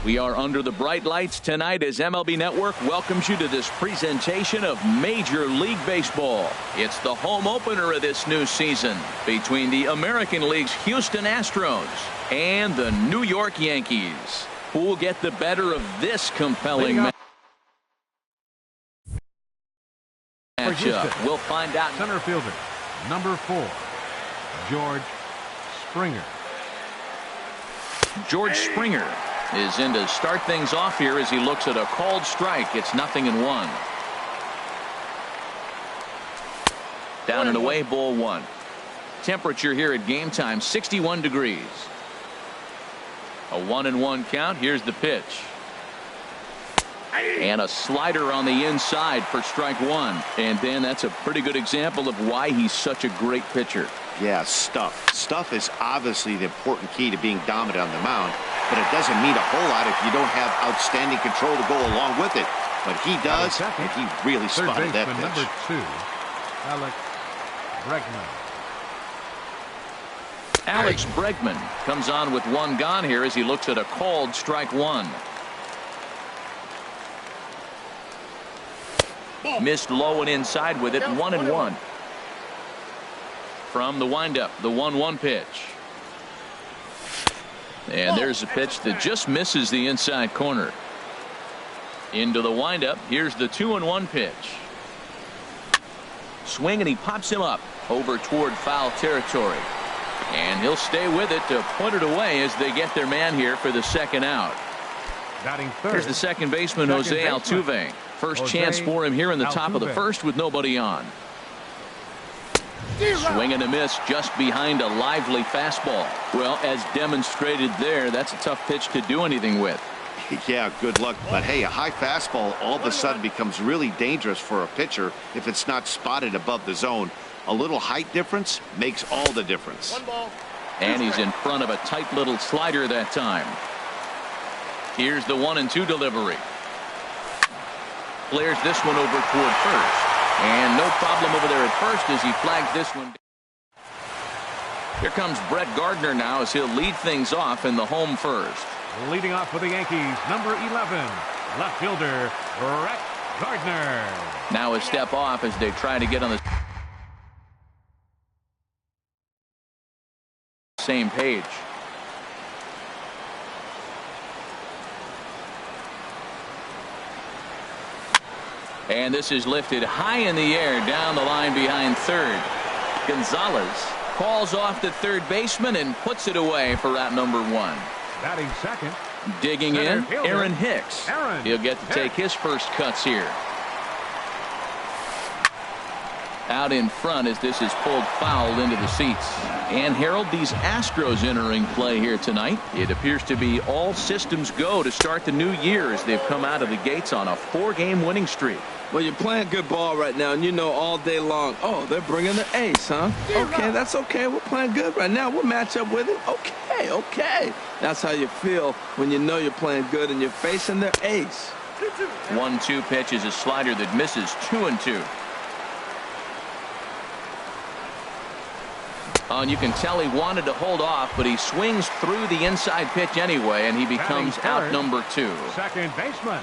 We are under the bright lights tonight as MLB Network welcomes you to this presentation of Major League Baseball. It's the home opener of this new season between the American League's Houston Astros and the New York Yankees. Who will get the better of this compelling matchup? We'll find out. Center fielder, number 4, George Springer. George Springer is in to start things off here as he looks at a called strike. It's 0-1. Down and away, ball 1. Temperature here at game time, 61 degrees. A 1-1 count. Here's the pitch. And a slider on the inside for strike 1. And Dan, that's a pretty good example of why he's such a great pitcher. Yeah, stuff. Stuff is obviously the important key to being dominant on the mound, but it doesn't mean a whole lot if you don't have outstanding control to go along with it. But he does, and he really spotted that pitch. Number 2, Alex Bregman. Alex Bregman comes on with 1 gone here as he looks at a called strike 1. Missed low and inside with it, 1-1. From the windup, the 1-1 pitch. And there's a pitch that just misses the inside corner. Into the windup, here's the 2-1 pitch. Swing and he pops him up over toward foul territory. And he'll stay with it to put it away as they get their man here for the second out. Batting third. Here's the second baseman, Jose Altuve. First chance for him here in the top of the first with nobody on. Swing and a miss just behind a lively fastball. Well, as demonstrated there, that's a tough pitch to do anything with. Yeah, good luck. But hey, a high fastball all of a sudden becomes really dangerous for a pitcher if it's not spotted above the zone. A little height difference makes all the difference. And he's in front of a tight little slider that time. Here's the 1-2 delivery. Flares this one over toward first. And no problem over there at first as he flags this one. Here comes Brett Gardner now as he'll lead things off in the home first. Leading off for the Yankees, number 11, left fielder, Brett Gardner. Now a step off as they try to get on the same page. And this is lifted high in the air down the line behind third. Gonzalez calls off the third baseman and puts it away for route number 1. Batting second, Digging in, Aaron Hicks. He'll get to take his first cuts here. Out in front as this is pulled foul into the seats. And Harold, these Astros entering play here tonight. It appears to be all systems go to start the new year as they've come out of the gates on a 4-game winning streak. Well, you're playing good ball right now, and you know all day long, oh, they're bringing the ace, huh? Okay, that's okay. We're playing good right now. We'll match up with it. Okay, okay. That's how you feel when you know you're playing good and you're facing their ace. 1-2 pitch is a slider that misses 2-2. Oh, and you can tell he wanted to hold off, but he swings through the inside pitch anyway, and he becomes out number 2. Second baseman.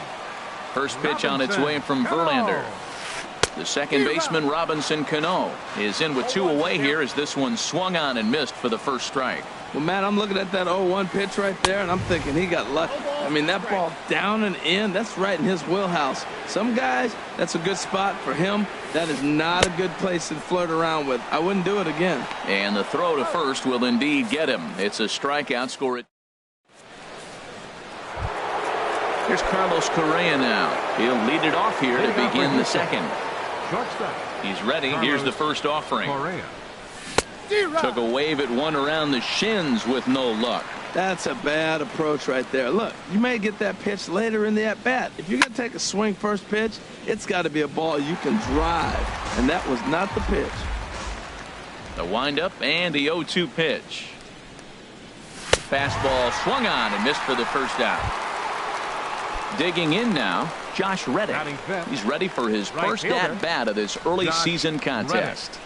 First pitch on its way from Verlander. The second baseman, Robinson Cano, is in with 2 away here as this one swung on and missed for the first strike. Well, Matt, I'm looking at that 0-1 pitch right there, and I'm thinking he got lucky. I mean, that ball down and in, that's right in his wheelhouse. Some guys, that's a good spot. For him, that is not a good place to flirt around with. I wouldn't do it again. And the throw to first will indeed get him. It's a strikeout. Score it. Here's Carlos Correa now. He'll lead it off here to begin the second. He's ready. Here's the first offering. Took a wave at one around the shins with no luck. That's a bad approach right there. Look, you may get that pitch later in the at-bat. If you're going to take a swing first pitch, it's got to be a ball you can drive. And that was not the pitch. The windup and the 0-2 pitch. Fastball swung on and missed for the first out. Digging in now, Josh Reddick. He's ready for his first at-bat of this early season contest.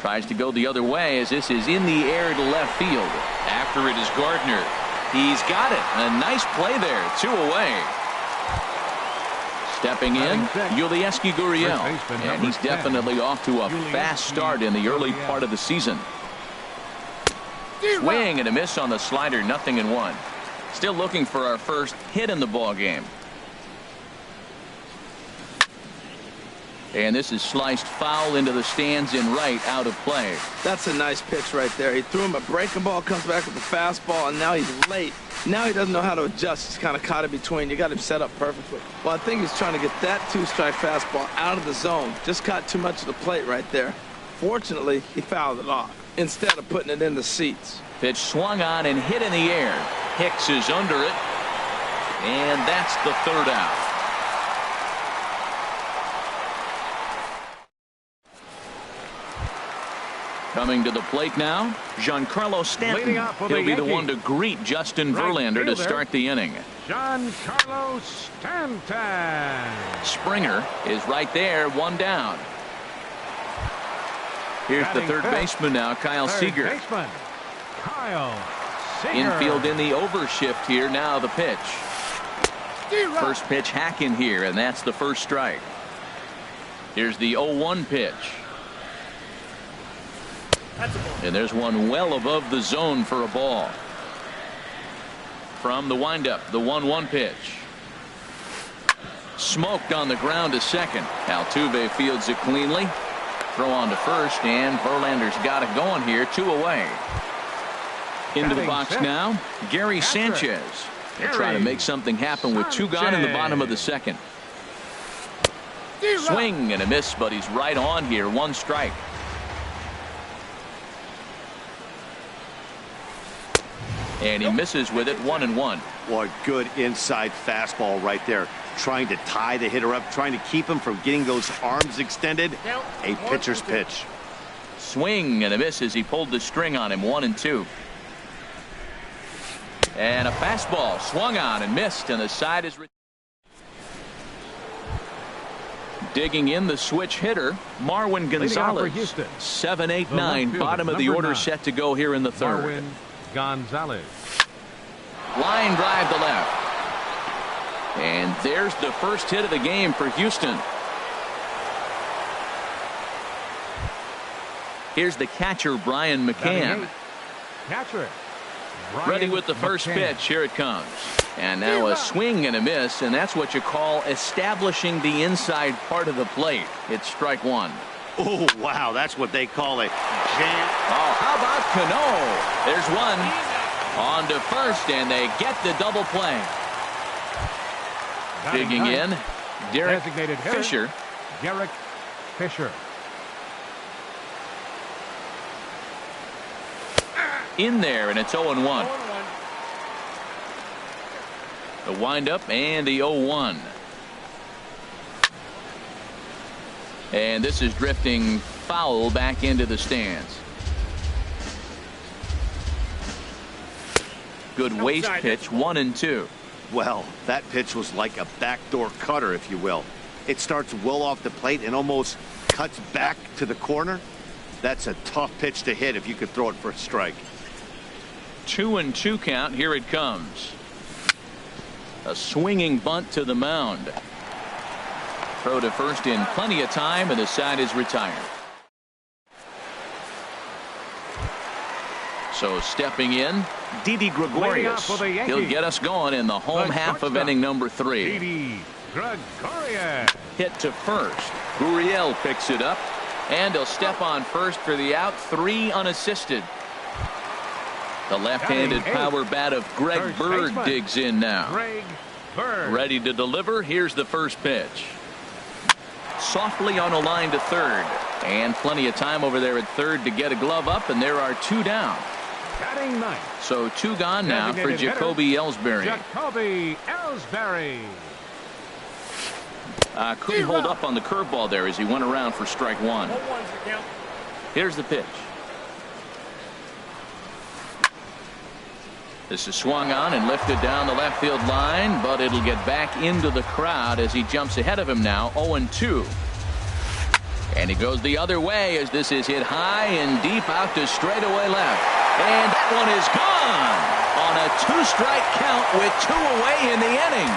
Tries to go the other way as this is in the air to left field. After it is Gardner. He's got it. A nice play there. 2 away. Stepping in, Yulieski Gurriel. And he's definitely off to a fast start in the early part of the season. Swing and a miss on the slider. 0-1. Still looking for our first hit in the ball game. And this is sliced foul into the stands in right, out of play. That's a nice pitch right there. He threw him a breaking ball, comes back with the fastball, and now he's late. Now he doesn't know how to adjust. He's kind of caught in between. You got him set up perfectly. Well, I think he's trying to get that 2-strike fastball out of the zone. Just caught too much of the plate right there. Fortunately, he fouled it off instead of putting it in the seats. Pitch swung on and hit in the air. Hicks is under it. And that's the third out. Coming to the plate now, Giancarlo Stanton. He'll be the one to greet Justin Verlander to start the inning. Giancarlo Stanton. Springer is right there, 1 down. Here's the third baseman now, Kyle Seager. Infield in the overshift here. Now the pitch. First pitch hack in here, and that's the first strike. Here's the 0-1 pitch. And there's one well above the zone for a ball. From the windup, the 1-1 pitch. Smoked on the ground to second. Altuve fields it cleanly. Throw on to first, and Verlander's got it going here. 2 away. Into the box now, Gary Sanchez. They're trying to make something happen with 2 gone in the bottom of the second. Swing and a miss, but he's right on here. 1 strike. And he misses with it. 1-1. Boy, good inside fastball right there. Trying to tie the hitter up, trying to keep him from getting those arms extended. A pitcher's pitch. Swing and a miss as he pulled the string on him. 1-2. And a fastball swung on and missed, and the side is digging in the switch hitter, Marwin Gonzalez. 7, 8, 9. Bottom of the order set to go here in the third. Marwin Gonzalez. Line drive to left. And there's the first hit of the game for Houston. Here's the catcher, Brian McCann. Ready with the first pitch. Here it comes. And now a swing and a miss, and that's what you call establishing the inside part of the plate. It's strike 1. Oh, wow, that's what they call a jam. Oh, how about Cano? There's one. On to first, and they get the double play. Digging in, Derek Fisher. Derek Fisher. In there, and it's 0-1. The windup and the 0-1. And this is drifting foul back into the stands. Good waist pitch, 1-2. Well, that pitch was like a backdoor cutter, if you will. It starts well off the plate and almost cuts back to the corner. That's a tough pitch to hit if you could throw it for a strike. 2-2 count. Here it comes. A swinging bunt to the mound. Throw to first in plenty of time, and the side is retired. So stepping in, Didi Gregorius. He'll get us going in the home half of inning number 3. Didi Gregorius. Hit to first. Gurriel picks it up, and he'll step on first for the out. 3 unassisted. The left-handed power bat of Greg Bird digs in now. Greg Bird. Ready to deliver. Here's the first pitch. Softly on a line to third. And plenty of time over there at third to get a glove up, and there are 2 down. Batting ninth. So 2 gone now for Jacoby Ellsbury. Jacoby Ellsbury. Couldn't hold up on the curveball there as he went around for strike 1. Here's the pitch. This is swung on and lifted down the left field line, but it'll get back into the crowd as he jumps ahead of him now. 0-2. And he goes the other way as this is hit high and deep out to straightaway left. And that one is gone on a 2-strike count with 2 away in the inning.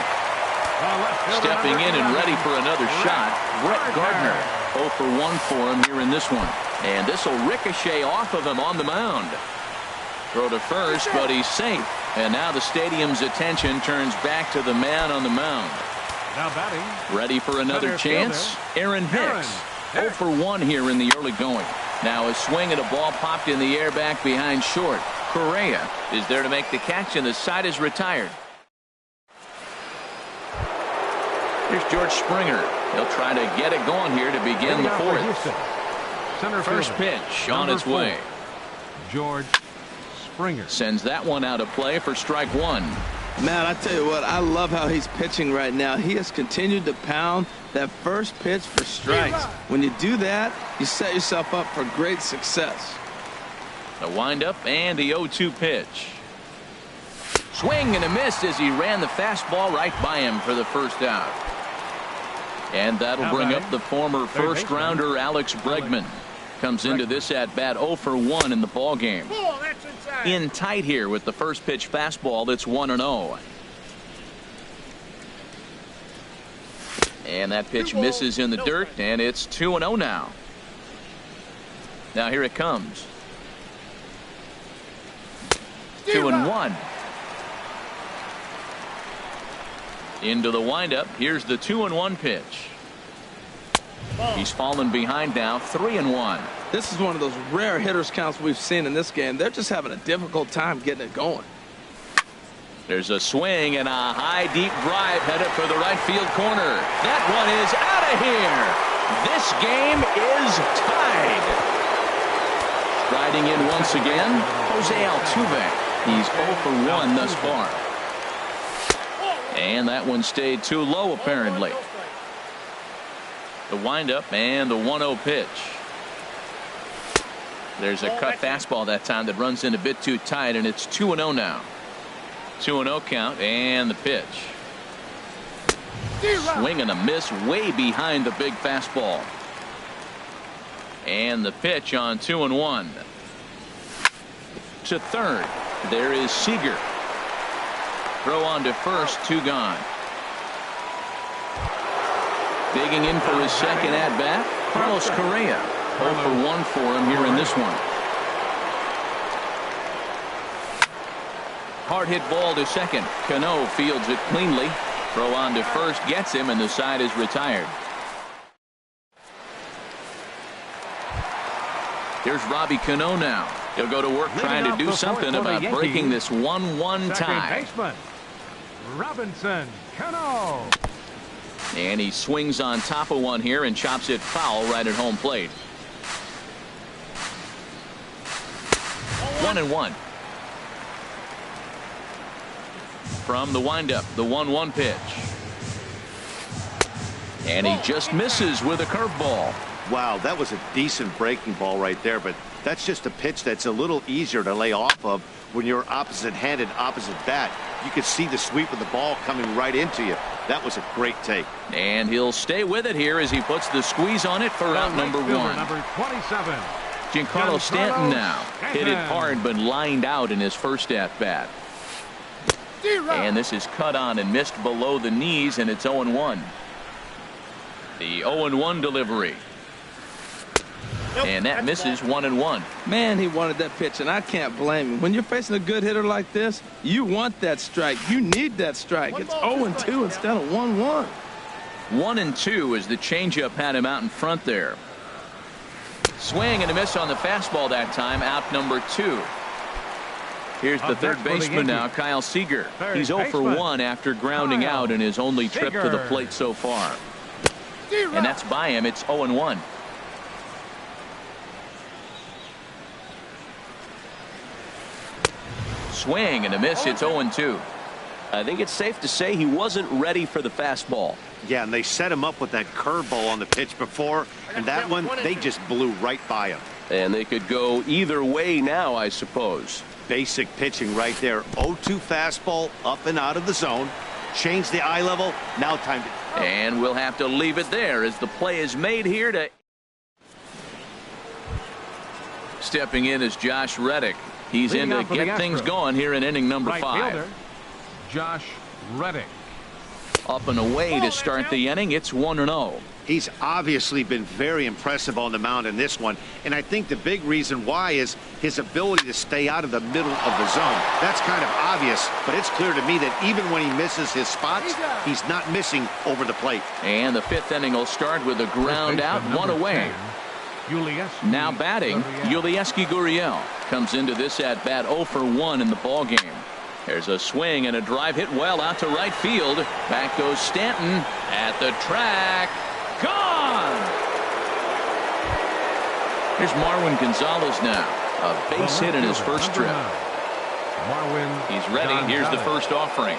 Stepping in and ready for another shot, Brett Gardner. 0 for 1 for him here in this one. And this will ricochet off of him on the mound. Throw to first, but he's safe. And now the stadium's attention turns back to the man on the mound. Now batting. Ready for another chance? Aaron Hicks. 0 for 1 here in the early going. Now a swing and a ball popped in the air back behind short. Correa is there to make the catch, and the side is retired. Here's George Springer. He'll try to get it going here to begin the 4th. First pitch on its way. George Springer sends that one out of play for strike 1. Man, I tell you what, I love how he's pitching right now. He has continued to pound that first pitch for strikes. When you do that, you set yourself up for great success. The windup and the 0-2 pitch. Swing and a miss as he ran the fastball right by him for the first out. And that'll bring up the former first-rounder Alex Bregman. Comes into this at-bat 0 for 1 in the ballgame. In tight here with the first pitch fastball that's 1-0. And that pitch misses in the dirt, and it's 2-0 now. Now here it comes. 2-1. Into the windup. Here's the 2-1 pitch. He's fallen behind now, 3-1. This is one of those rare hitters counts we've seen in this game. They're just having a difficult time getting it going. There's a swing and a high deep drive headed for the right field corner. That one is out of here. This game is tied. Striding in once again, Jose Altuve. He's 0 for 1 thus far. And that one stayed too low apparently. The windup and the 1-0 pitch. There's a cut fastball that time that runs in a bit too tight, and it's 2-0 now. 2-0 count and the pitch. Swing and a miss way behind the big fastball. And the pitch on 2-1. To third. There is Seager. Throw on to first, 2 gone. Digging in for his second at-bat, Carlos Correa. 0 for 1 for him here in this one. Hard hit ball to second. Cano fields it cleanly. Throw on to first gets him, and the side is retired. Here's Robbie Cano now. He'll go to work trying to do something about breaking this 1-1 tie. Baseman, Robinson Cano. And he swings on top of one here and chops it foul right at home plate. 1-1. From the windup, the 1-1 pitch. And he just misses with a curveball. Wow, that was a decent breaking ball right there, but that's just a pitch that's a little easier to lay off of when you're opposite-handed, opposite bat. You could see the sweep of the ball coming right into you. That was a great take. And he'll stay with it here as he puts the squeeze on it for out number 1. Number 27. Giancarlo Stanton now hit it hard but lined out in his first at-bat. And this is cut on and missed below the knees, and it's 0-1. The 0-1 delivery. And that misses 1-1. Man, he wanted that pitch, and I can't blame him. When you're facing a good hitter like this, you want that strike. You need that strike. It's 0-2 instead of 1-1. 1-2 as the changeup had him out in front there. Swing and a miss on the fastball that time. Out number 2. Here's the third baseman now, Kyle Seager. He's 0 for 1 after grounding out in his only trip to the plate so far. And that's by him. It's 0-1. Swing and a miss. It's 0-2. I think it's safe to say he wasn't ready for the fastball. Yeah, and they set him up with that curveball on the pitch before, and that one, they just blew right by him. And they could go either way now, I suppose. Basic pitching right there. 0-2 fastball up and out of the zone. Change the eye level. Now time to... And we'll have to leave it there as the play is made here to... Stepping in is Josh Reddick. He's in to get things going here in inning number 5. Josh Reddick. Up and away to start the inning. It's 1-0. He's obviously been very impressive on the mound in this one, and I think the big reason why is his ability to stay out of the middle of the zone. That's kind of obvious, but it's clear to me that even when he misses his spots, he's not missing over the plate. And the 5th inning will start with a ground out, 1 away. Now batting, Yulieski Gurriel comes into this at bat 0 for 1 in the ball game. There's a swing and a drive hit well out to right field. Back goes Stanton at the track. Gone. Here's Marwin Gonzalez now. A base hit in his first trip. He's ready. Here's the first offering.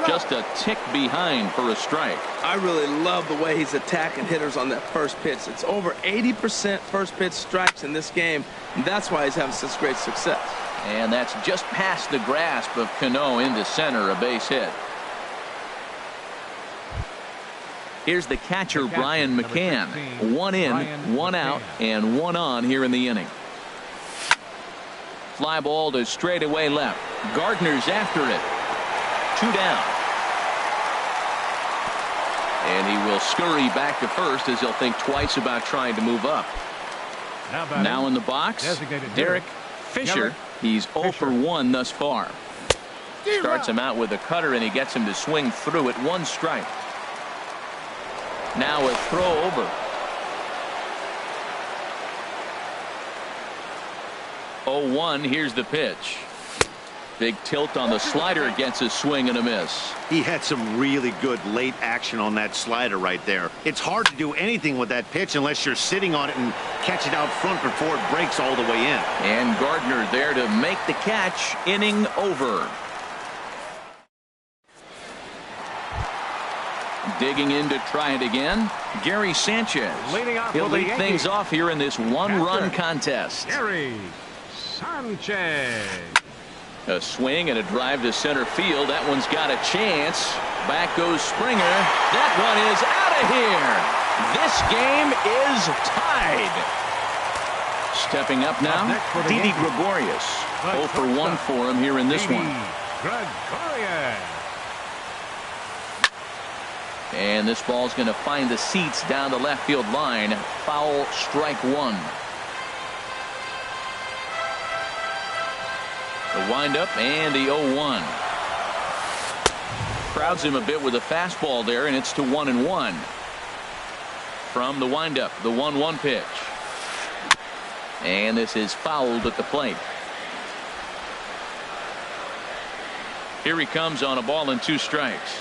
Just a tick behind for a strike. I really love the way he's attacking hitters on that first pitch. It's over 80% first pitch strikes in this game, and that's why he's having such great success. And that's just past the grasp of Cano into center, a base hit. Here's the catcher, Brian McCann. 1 in, 1 out, and 1 on here in the inning. Fly ball to straightaway left. Gardner's after it. 2 down. And he will scurry back to first as he'll think twice about trying to move up. Now in the box, Derek Fisher. He's 0 for 1 thus far. Starts him out with a cutter, and he gets him to swing through it. 1 strike. Now a throw over. 0-1. Here's the pitch. Big tilt on the slider, gets a swing and a miss. He had some really good late action on that slider right there. It's hard to do anything with that pitch unless you're sitting on it and catch it out front before it breaks all the way in. And Gardner there to make the catch. Inning over. Digging in to try it again, Gary Sanchez. He'll lead things off here in this 1-run contest. Gary Sanchez. A swing and a drive to center field. That one's got a chance. Back goes Springer. That one is out of here. This game is tied. Stepping up now, Didi Gregorius. 0 for 1 for him here in this one. Gregorius. And this ball's going to find the seats down the left field line. Foul, strike 1. The windup and the 0-1. Crowds him a bit with a fastball there, and it's to 1-1. From the windup, the 1-1 pitch. And this is fouled at the plate. Here he comes on a ball and 2 strikes.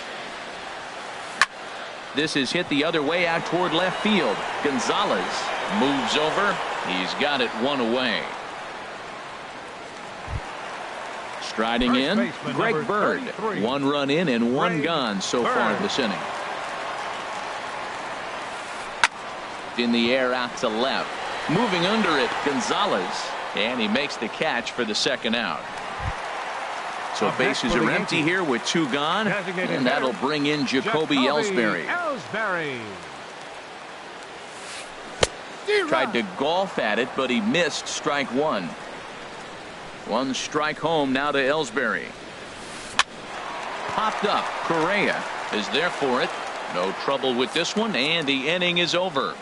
This is hit the other way out toward left field. Gonzalez moves over. He's got it 1 away. Striding in, Greg Bird. 1 run in and 1 gone so far this inning. In the air out to left. Moving under it, Gonzalez. And he makes the catch for the 2nd out. So bases are empty here with 2 gone. And that'll bring in Jacoby Ellsbury. Tried to golf at it, but he missed strike 1. 1 strike home now to Ellsbury. Popped up. Correa is there for it. No trouble with this one, and the inning is over.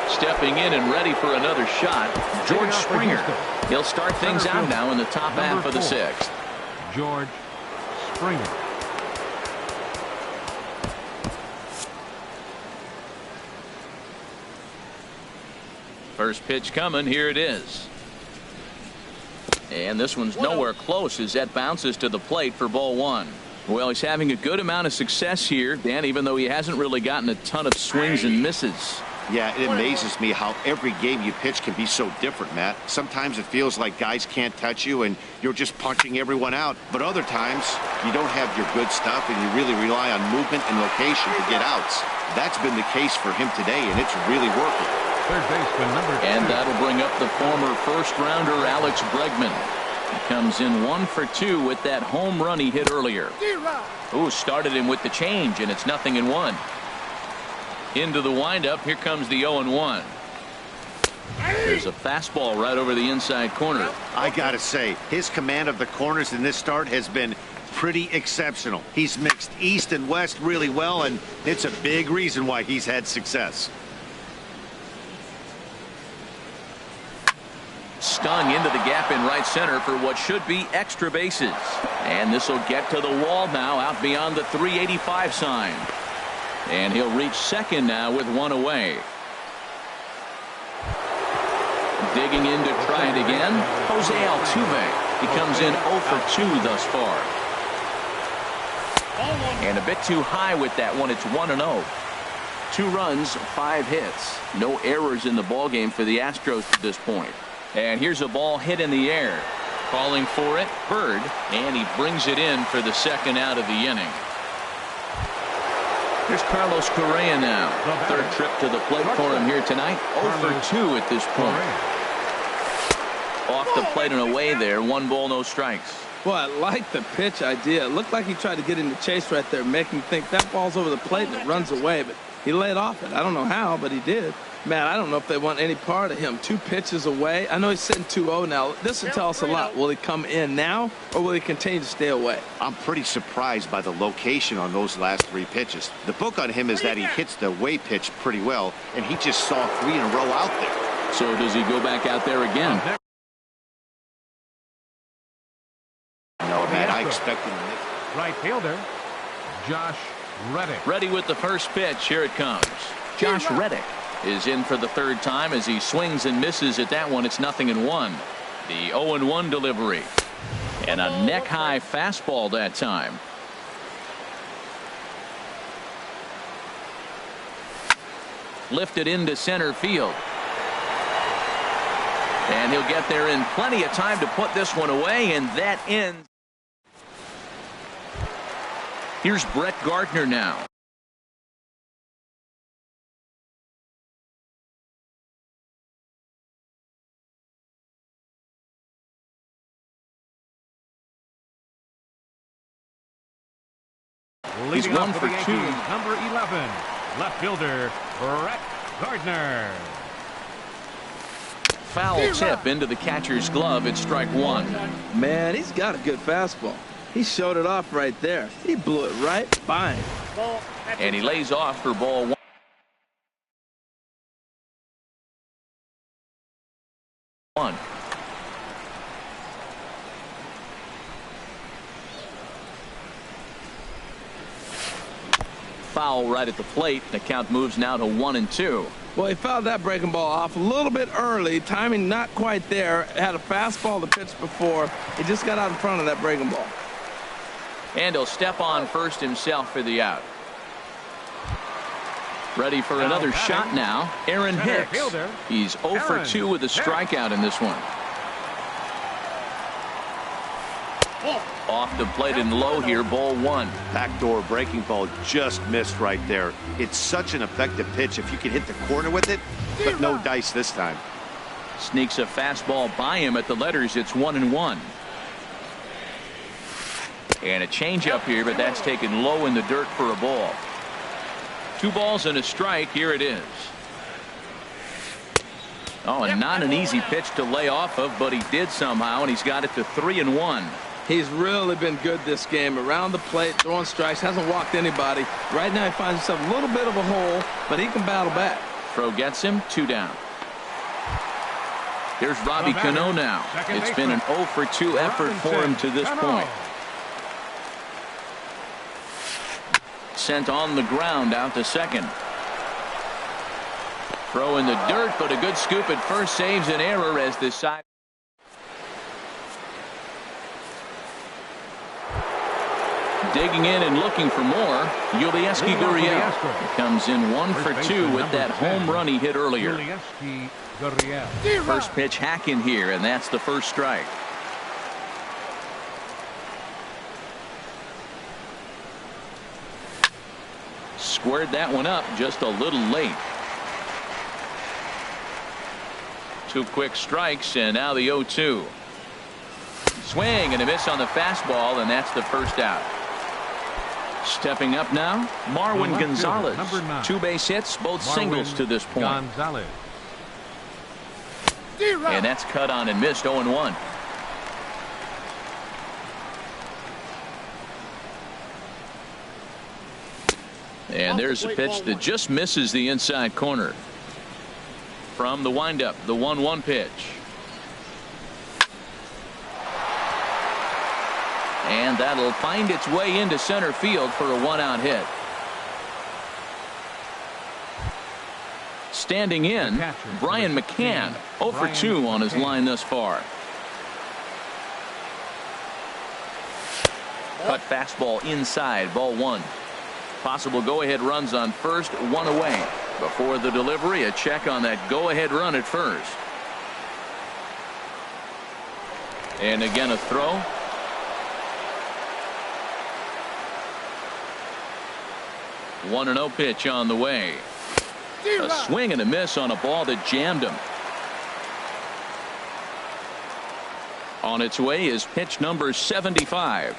Stepping in and ready for another shot, George Springer. He'll start things out now in the top half of the 6th. George Springer. First pitch coming. Here it is. And this one's nowhere close as that bounces to the plate for ball 1. Well, he's having a good amount of success here, Dan, even though he hasn't really gotten a ton of swings and misses. Yeah, it amazes me how every game you pitch can be so different, Matt. Sometimes it feels like guys can't touch you and you're just punching everyone out. But other times, you don't have your good stuff and you really rely on movement and location to get outs. That's been the case for him today, and it's really working. Third baseman number 2. And that'll bring up the former first-rounder Alex Bregman. He comes in 1 for 2 with that home run he hit earlier. Ooh, started him with the change, and it's 0-1. Into the windup. Here comes the 0-1. There's a fastball right over the inside corner. I gotta say, his command of the corners in this start has been pretty exceptional. He's mixed east and west really well, and it's a big reason why he's had success. Stung into the gap in right center for what should be extra bases. And this will get to the wall now out beyond the 385 sign. And he'll reach second now with 1 away. Digging in to try it again, Jose Altuve. He comes in 0 for 2 thus far. And a bit too high with that one. It's 1-0. 2 runs, 5 hits. No errors in the ballgame for the Astros to this point. And here's a ball hit in the air. Calling for it, Bird, and he brings it in for the 2nd out of the inning. Here's Carlos Correa now. 3rd trip to the plate for him here tonight. 0 for 2 at this point. Off the plate and away there. 1 ball, no strikes. Boy, I like the pitch idea. It looked like he tried to get in the chase right there, make him think that ball's over the plate and it runs away, but he laid off it. I don't know how, but he did. Man, I don't know if they want any part of him. 2 pitches away. I know he's sitting 2-0 now. This will tell us a lot. Will he come in now, or will he continue to stay away? I'm pretty surprised by the location on those last 3 pitches. The book on him is that he hits the away pitch pretty well, and he just saw 3 in a row out there. So does he go back out there again? No, man, I expect him to. Right fielder, Josh Reddick. Ready with the first pitch. Here it comes. Josh Reddick is in for the 3rd time as he swings and misses at that one. It's 0-1. The 0-1 delivery. And a neck-high fastball that time. Lifted into center field. And he'll get there in plenty of time to put this one away, and that ends. Here's Brett Gardner now. He's 1 for 2. Number 11, left fielder Brett Gardner. Foul tip into the catcher's glove. It's strike 1. Man, he's got a good fastball. He showed it off right there. He blew it right by him. And he lays off for ball 1. Foul right at the plate. The count moves now to 1-2. Well, he fouled that breaking ball off a little bit early. Timing not quite there. Had a fastball to pitch before. He just got out in front of that breaking ball. And he'll step on first himself for the out. Ready for another shot now. Aaron Hicks. He's 0 for 2 with a strikeout in this one. Off the plate and low here, ball 1. Backdoor breaking ball just missed right there. It's such an effective pitch if you can hit the corner with it, but no dice this time. Sneaks a fastball by him at the letters. It's 1-1. And a changeup here, but that's taken low in the dirt for a ball. 2 balls and a strike. Here it is. Oh, and not an easy pitch to lay off of, but he did somehow, and he's got it to 3-1. He's really been good this game. Around the plate, throwing strikes, hasn't walked anybody. Right now he finds himself a little bit of a hole, but he can battle back. Throw gets him, 2 down. Here's Robbie Cano now. It's been an 0 for 2 effort for him to this point. Sent on the ground out to second. Throw in the dirt, but a good scoop at first saves an error as this side. Digging in and looking for more, Yulieski Gurriel comes in 1 for 2 with that home run he hit earlier. First pitch hack in here, and that's the first strike. Squared that one up just a little late. 2 quick strikes, and now the 0-2. Swing and a miss on the fastball, and that's the first out. Stepping up now, Marwin Gonzalez. 2 base hits, both singles to this point. And that's cut on and missed, 0-1. And there's a pitch that just misses the inside corner. From the windup, the 1-1 pitch. And that'll find its way into center field for a 1-out hit. Standing in, Brian McCann, 0 for 2 on his line thus far. Cut fastball inside, ball 1. Possible go-ahead runs on first, 1 away. Before the delivery, a check on that go-ahead run at first. And again a throw. One 1-0 pitch on the way. A swing and a miss on a ball that jammed him. On its way is pitch number 75.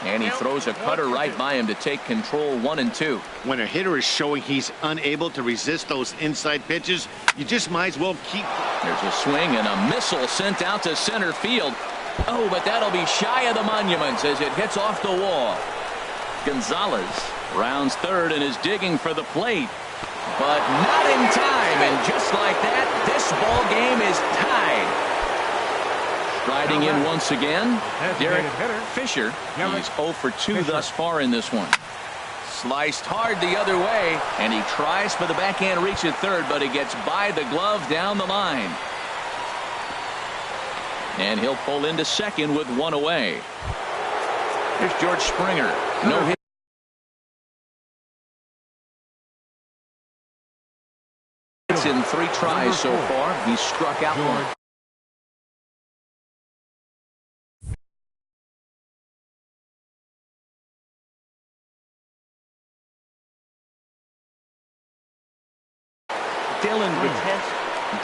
And he throws a cutter right by him to take control, 1-2. When a hitter is showing he's unable to resist those inside pitches, you just might as well keep. There's a swing and a missile sent out to center field. Oh, but that'll be shy of the monuments as it hits off the wall. Gonzalez rounds third and is digging for the plate, but not in time. And just like that, this ball game is tied. Striding in once again, Derek Fisher. He's 0 for 2 thus far in this one. Sliced hard the other way, and he tries for the backhand reach at third, but he gets by the glove down the line. And he'll pull into second with 1 away. Here's George Springer. No hit. It's in 3 tries so far. He's struck out 1.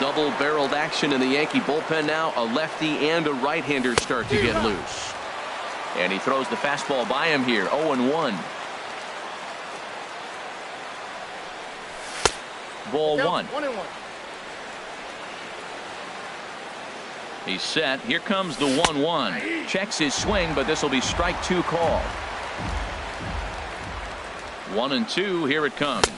Double-barreled action in the Yankee bullpen now. A lefty and a right-hander start to get loose. And he throws the fastball by him here. 0-1. Ball 1. He's set. Here comes the 1-1. Checks his swing, but this will be strike 2 call. 1-2. Here it comes.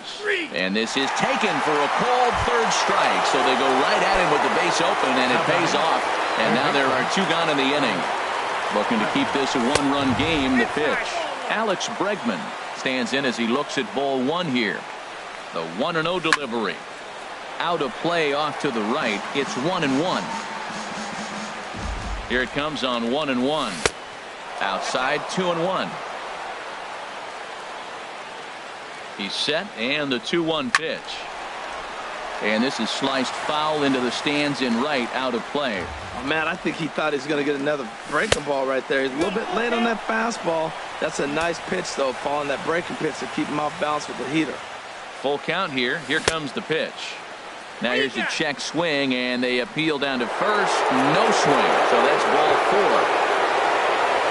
And this is taken for a called third strike. So they go right at him with the base open, and it pays off. And now there are 2 gone in the inning. Looking to keep this a 1-run game. The pitch. Alex Bregman stands in as he looks at ball 1 here. The 1-0 delivery. out of play off to the right. It's 1-1. Here it comes on 1-1. Outside 2-1. He's set, and the 2-1 pitch. And this is sliced foul into the stands in right, out of play. Oh, man, I think he thought he was going to get another breaking ball right there. He's a little bit late on that fastball. That's a nice pitch, though, following that breaking pitch to keep him off balance with the heater. Full count here. Here comes the pitch. Now here's the check swing, and they appeal down to first. No swing, so that's ball 4.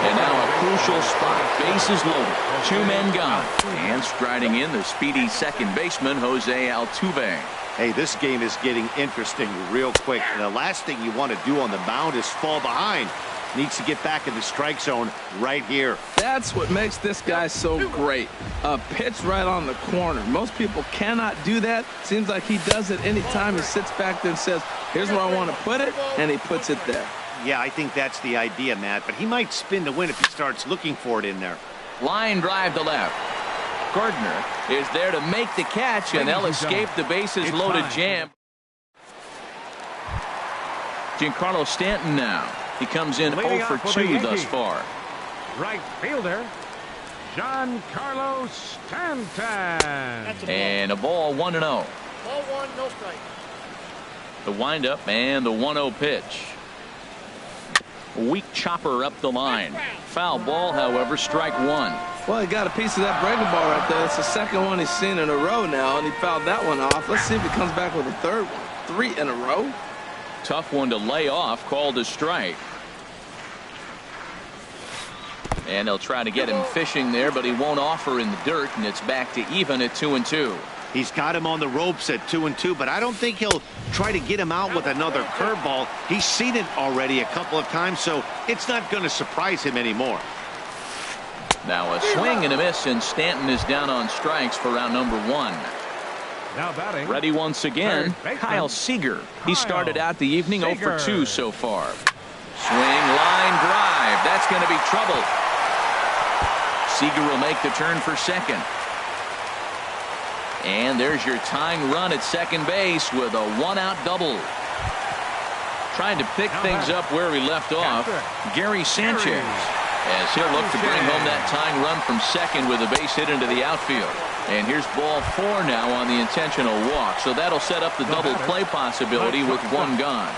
And now a crucial spot. Bases loaded. 2 men gone. And striding in, the speedy second baseman, Jose Altuve. Hey, this game is getting interesting real quick. And the last thing you want to do on the mound is fall behind. Needs to get back in the strike zone right here. That's what makes this guy so great. A pitch right on the corner. Most people cannot do that. Seems like he does it anytime he sits back there and says, here's where I want to put it, and he puts it there. Yeah, I think that's the idea, Matt. But he might spin to win if he starts looking for it in there. Line drive to left. Gardner is there to make the catch, and they'll escape the bases loaded jam. Giancarlo Stanton now. He comes in 0 for 2 thus far. Right fielder, Giancarlo Stanton. And a ball 1-0. Ball 1, no strike. The windup and the 1-0 pitch. Weak chopper up the line. Foul ball, however, strike 1. Well, he got a piece of that breaking ball right there. It's the second one he's seen in a row now, and he fouled that one off. Let's see if he comes back with a third one. 3 in a row. Tough one to lay off, called a strike. And they'll try to get him fishing there, but he won't offer in the dirt, and it's back to even at 2-2. He's got him on the ropes at 2-2, but I don't think he'll try to get him out with another curveball. He's seen it already a couple of times, so it's not going to surprise him anymore. Now a swing and a miss, and Stanton is down on strikes for round number 1. Now batting. Ready once again, Kyle Seager. He started out the evening 0 for 2 so far. Swing, line drive. That's going to be trouble. Seager will make the turn for second. And there's your tying run at second base with a 1-out double. Trying to pick things up where we left off, Gary Sanchez, as he'll look to bring home that tying run from second with a base hit into the outfield. And here's ball 4 now on the intentional walk, so that'll set up the double play possibility with 1 gone.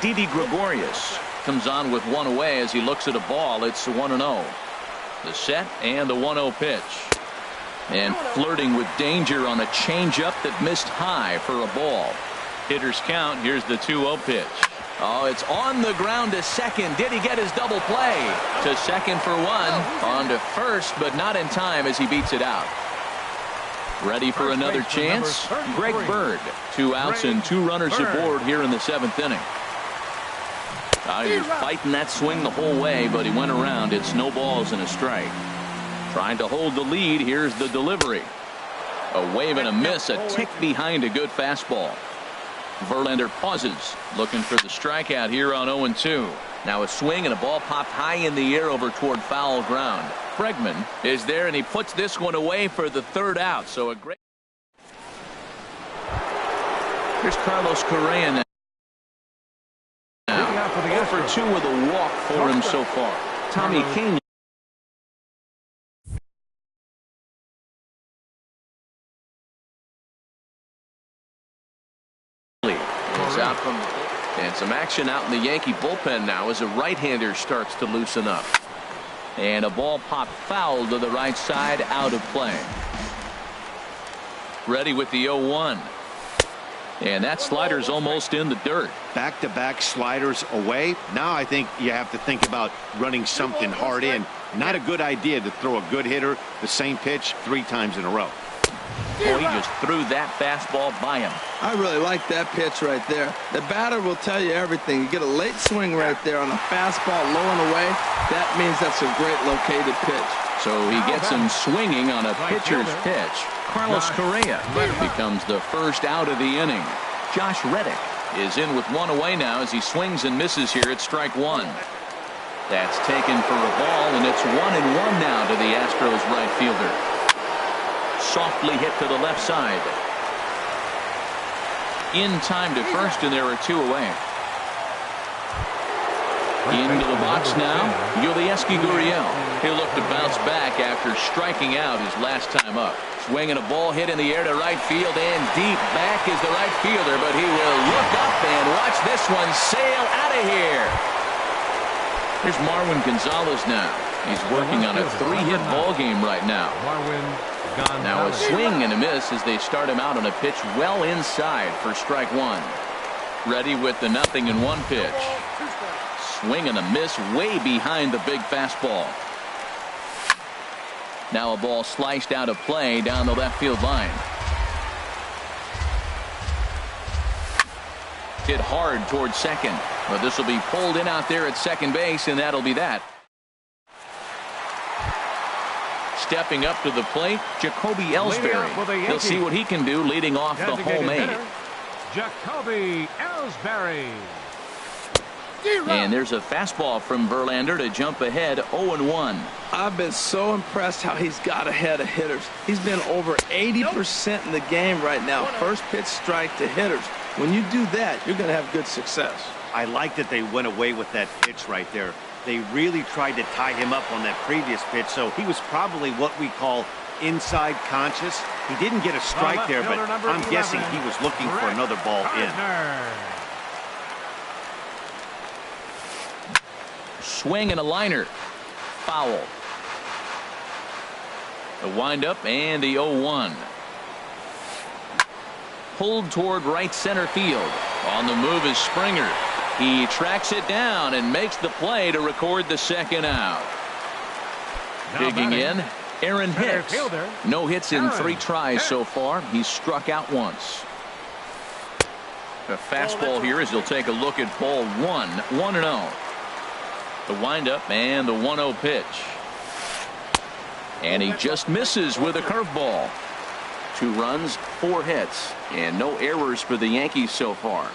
Didi Gregorius comes on with 1 away as he looks at a ball. It's 1-0. The set and the 1-0 pitch. And flirting with danger on a changeup that missed high for a ball. Hitters count. Here's the 2-0 pitch. Oh, it's on the ground to second. Did he get his double play? To second for 1. On to first, but not in time as he beats it out. Ready for another chance? Greg Bird. 2 outs and 2 runners aboard here in the 7th inning. He was fighting that swing the whole way, but he went around. It's no balls and a strike. Trying to hold the lead. Here's the delivery. A wave and a miss, a tick behind a good fastball. Verlander pauses, looking for the strikeout here on 0-2. Now a swing and a ball popped high in the air over toward foul ground. Bregman is there, and he puts this one away for the 3rd out. So a great. Here's Carlos Correa now. 0 for 2 with a walk for him so far. Tommy King is out from the bullpen. And some action out in the Yankee bullpen now as a right-hander starts to loosen up. And a ball popped foul to the right side, out of play. Ready with the 0-1. And that slider's almost in the dirt. Back-to-back sliders away. Now I think you have to think about running something hard in. Not a good idea to throw a good hitter the same pitch 3 times in a row. Boy, he just threw that fastball by him. I really like that pitch right there. The batter will tell you everything. You get a late swing right there on a fastball low and away. That means that's a great located pitch. So he gets him swinging on a pitcher's pitch. Carlos Correa becomes the first out of the inning. Josh Reddick is in with 1 away now as he swings and misses here at strike 1. That's taken for a ball, and it's 1-1 now to the Astros right fielder. Softly hit to the left side. In time to first, and there are 2 away. Into the box now, Yulieski Gurriel. He'll look to bounce back after striking out his last time up. Swinging a ball hit in the air to right field, and deep back is the right fielder, but he will look up and watch this one sail out of here. Here's Marwin Gonzalez now. He's working on a 3-hit ball game right now. Now a swing and a miss as they start him out on a pitch well inside for strike 1. Ready with the 0-1 pitch. Swing and a miss way behind the big fastball. Now a ball sliced out of play down the left field line. Hit hard towards second, but this will be pulled in out there at second base, and that'll be that. Stepping up to the plate, Jacoby Ellsbury. He'll see what he can do leading off the home 8. Jacoby Ellsbury. And there's a fastball from Verlander to jump ahead 0-1. I've been so impressed how he's got ahead of hitters. He's been over 80% in the game right now. First pitch strike to hitters. When you do that, you're going to have good success. I like that they went away with that pitch right there. They really tried to tie him up on that previous pitch, so he was probably what we call inside conscious. He didn't get a strike there, but I'm guessing he was looking for another ball in. Swing and a liner. Foul. The windup and the 0-1. Pulled toward right center field. On the move is Springer. He tracks it down and makes the play to record the second out. Digging in, Aaron Hicks. No hits in 3 tries so far. He's struck out once. A fastball here as he'll take a look at ball 1. 1-0. The windup and the 1-0 pitch. And he just misses with a curveball. 2 runs, 4 hits, and no errors for the Yankees so far.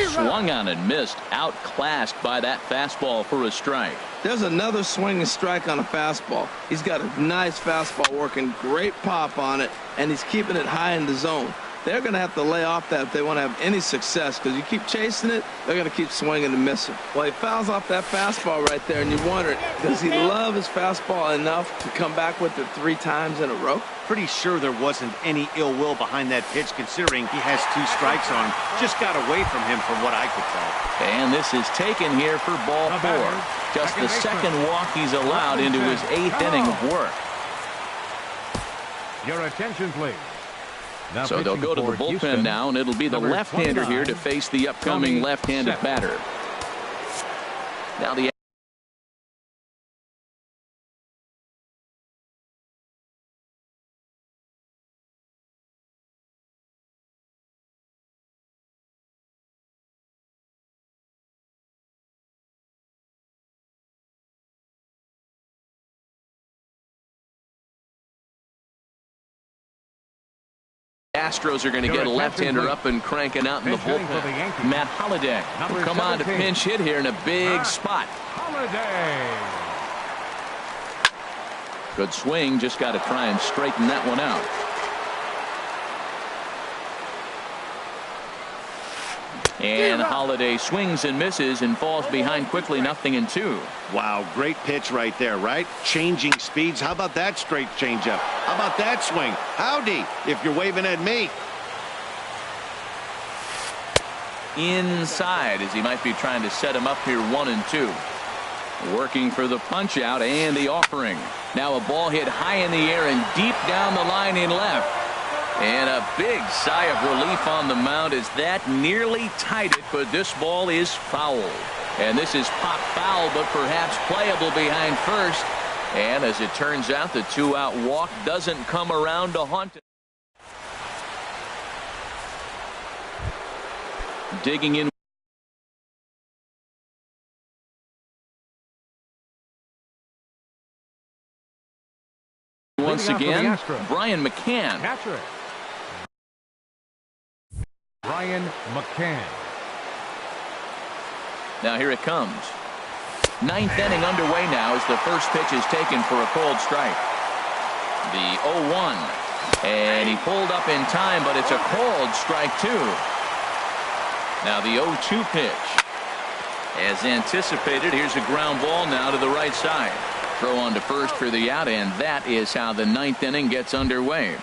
Swung on and missed, outclassed by that fastball for a strike. There's another swinging strike on a fastball. He's got a nice fastball working, great pop on it, and he's keeping it high in the zone. They're going to have to lay off that if they want to have any success, because you keep chasing it, they're going to keep swinging and missing. Well, he fouls off that fastball right there, and you wonder, does he love his fastball enough to come back with it 3 times in a row? Pretty sure there wasn't any ill will behind that pitch, considering he has 2 strikes on him. Just got away from him from what I could tell. And this is taken here for ball 4. Just the second walk he's allowed into his 8th inning of work. Your attention, please. So they'll go to the bullpen now, and it'll be the left-hander here to face the upcoming left-handed batter. Now the Astros are going to get a left-hander up and cranking out in the bullpen. Matt Holliday will come on to pinch hit here in a big spot. Good swing, just got to try and straighten that one out. And Holliday swings and misses and falls behind quickly, 0-2. Wow, great pitch right there, right? Changing speeds. How about that straight changeup? How about that swing? Howdy, if you're waving at me. Inside as he might be trying to set him up here 1-2. Working for the punch out and the offering. Now a ball hit high in the air and deep down the line in left. And a big sigh of relief on the mound as that nearly tied it, but this ball is foul. And this is pop foul, but perhaps playable behind first. And as it turns out, the 2-out walk doesn't come around to haunt it. Digging in once again, Brian McCann. Brian McCann. Now here it comes. 9th inning underway now as the first pitch is taken for a called strike. The 0-1. And he pulled up in time, but it's a called strike 2. Now the 0-2 pitch. As anticipated, here's a ground ball now to the right side. Throw on to first for the out, and that is how the 9th inning gets underway.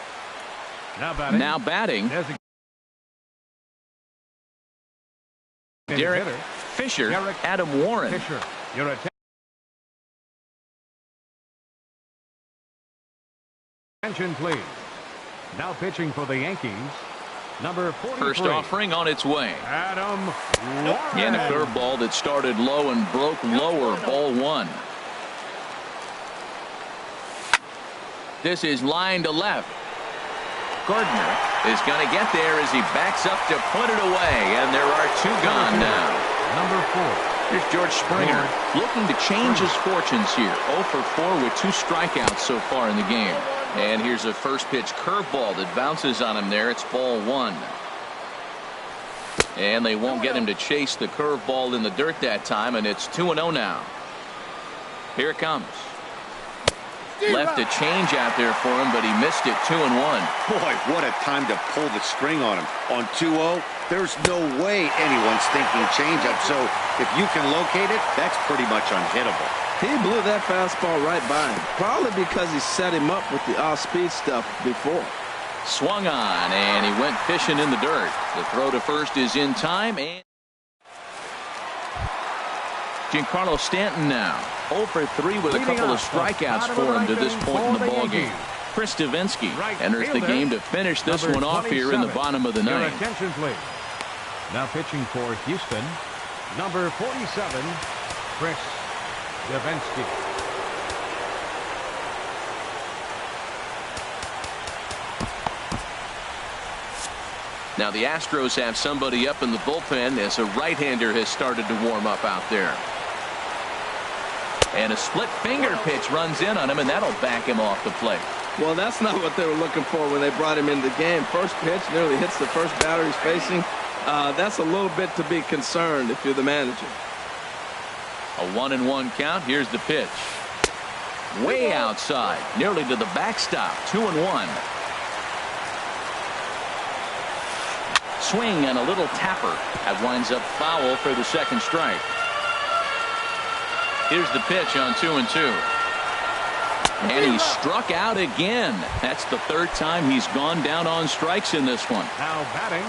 Now batting. Derek Fisher, Adam Warren. Fisher, your attention, please. Now pitching for the Yankees, number 43. First offering on its way. Adam Warren. And a curveball that started low and broke lower. Ball 1. This is line to left. Gardner is going to get there as he backs up to put it away, and there are 2 gone now. Number 4. Here's George Springer looking to change his fortunes here. 0 for 4 with 2 strikeouts so far in the game. And here's a first pitch curveball that bounces on him there. It's ball 1. And they won't get him to chase the curveball in the dirt that time, and it's 2-0 now. Here it comes. Left a change out there for him, but he missed it. 2-1. Boy, what a time to pull the string on him. On 2-0, there's no way anyone's thinking changeup. So if you can locate it, that's pretty much unhittable. He blew that fastball right by him, probably because he set him up with the off-speed stuff before. Swung on, and he went fishing in the dirt. The throw to first is in time, and Giancarlo Stanton now 0 for 3 with a couple of strikeouts for him to this point in the ballgame. Chris Davinsky enters the game to finish this one off here in the bottom of the 9th. Attention, please. Now pitching for Houston, number 47, Chris Davinsky. Now the Astros have somebody up in the bullpen as a right-hander has started to warm up out there. And a split finger pitch runs in on him, and that'll back him off the plate. Well, that's not what they were looking for when they brought him into the game. First pitch nearly hits the first batter he's facing. That's a little bit to be concerned if you're the manager. A 1-1 count. Here's the pitch. Way outside, nearly to the backstop. 2-1. Swing and a little tapper. That winds up foul for the second strike. Here's the pitch on 2-2. And he struck out again. That's the 3rd time he's gone down on strikes in this one. Now batting.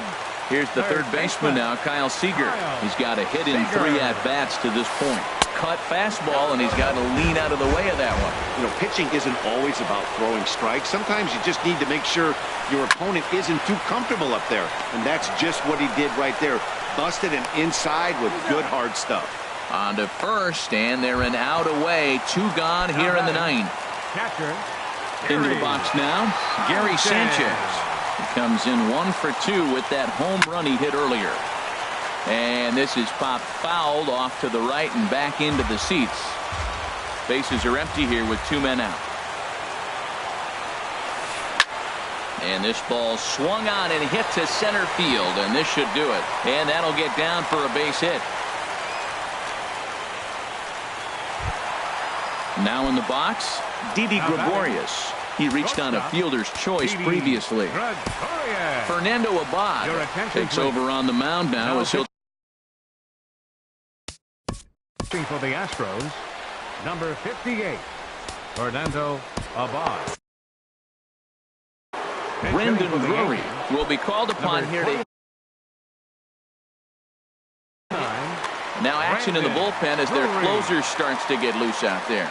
Here's the third baseman now, Kyle Seager. He's got a hit in 3 at-bats to this point. Cut fastball, and he's got to lean out of the way of that one. You know, pitching isn't always about throwing strikes. Sometimes you just need to make sure your opponent isn't too comfortable up there. And that's just what he did right there. Busted him inside with good hard stuff. On to first, and they're an out away. 2 gone here in the 9th. Catcher. Into the box now, Gary Sanchez. He comes in 1 for 2 with that home run he hit earlier. And this is popped fouled off to the right and back into the seats. Bases are empty here with 2 men out. And this ball swung on and hit to center field, and this should do it. And that'll get down for a base hit. Now in the box, Didi Gregorius. He reached on a fielder's choice previously. Fernando Abad takes over on the mound now as he'll for the Astros, number 58, Fernando Abad. Brendan Drury will be called upon here to. Now action in the bullpen as their closer starts to get loose out there.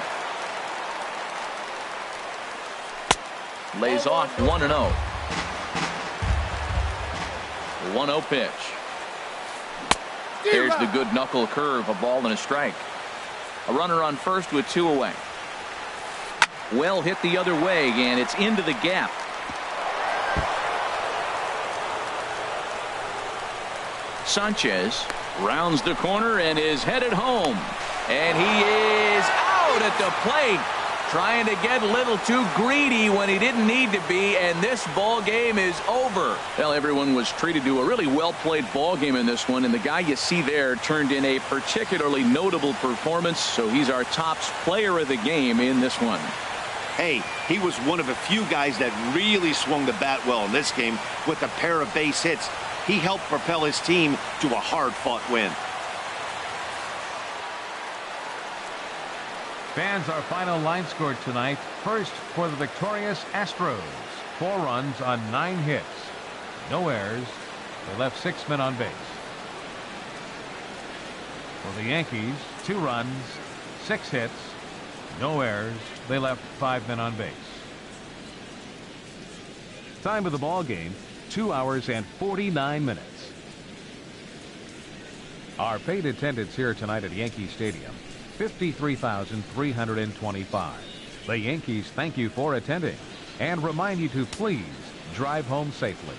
Lays off 1-0. 1-0 pitch. There's the good knuckle curve, a ball and a strike. A runner on first with 2 away. Well hit the other way, and it's into the gap. Sanchez rounds the corner and is headed home. And he is out at the plate. Trying to get a little too greedy when he didn't need to be, and this ball game is over. Well, everyone was treated to a really well-played ball game in this one, and the guy you see there turned in a particularly notable performance, so he's our top player of the game in this one. Hey, he was one of a few guys that really swung the bat well in this game with a pair of base hits. He helped propel his team to a hard-fought win. Fans, our final line score tonight. First for the victorious Astros. 4 runs on 9 hits. No errors. They left 6 men on base. For the Yankees, 2 runs, 6 hits, no errors. They left 5 men on base. Time of the ball game, 2 hours and 49 minutes. Our paid attendance here tonight at Yankee Stadium, 53,325. The Yankees thank you for attending and remind you to please drive home safely.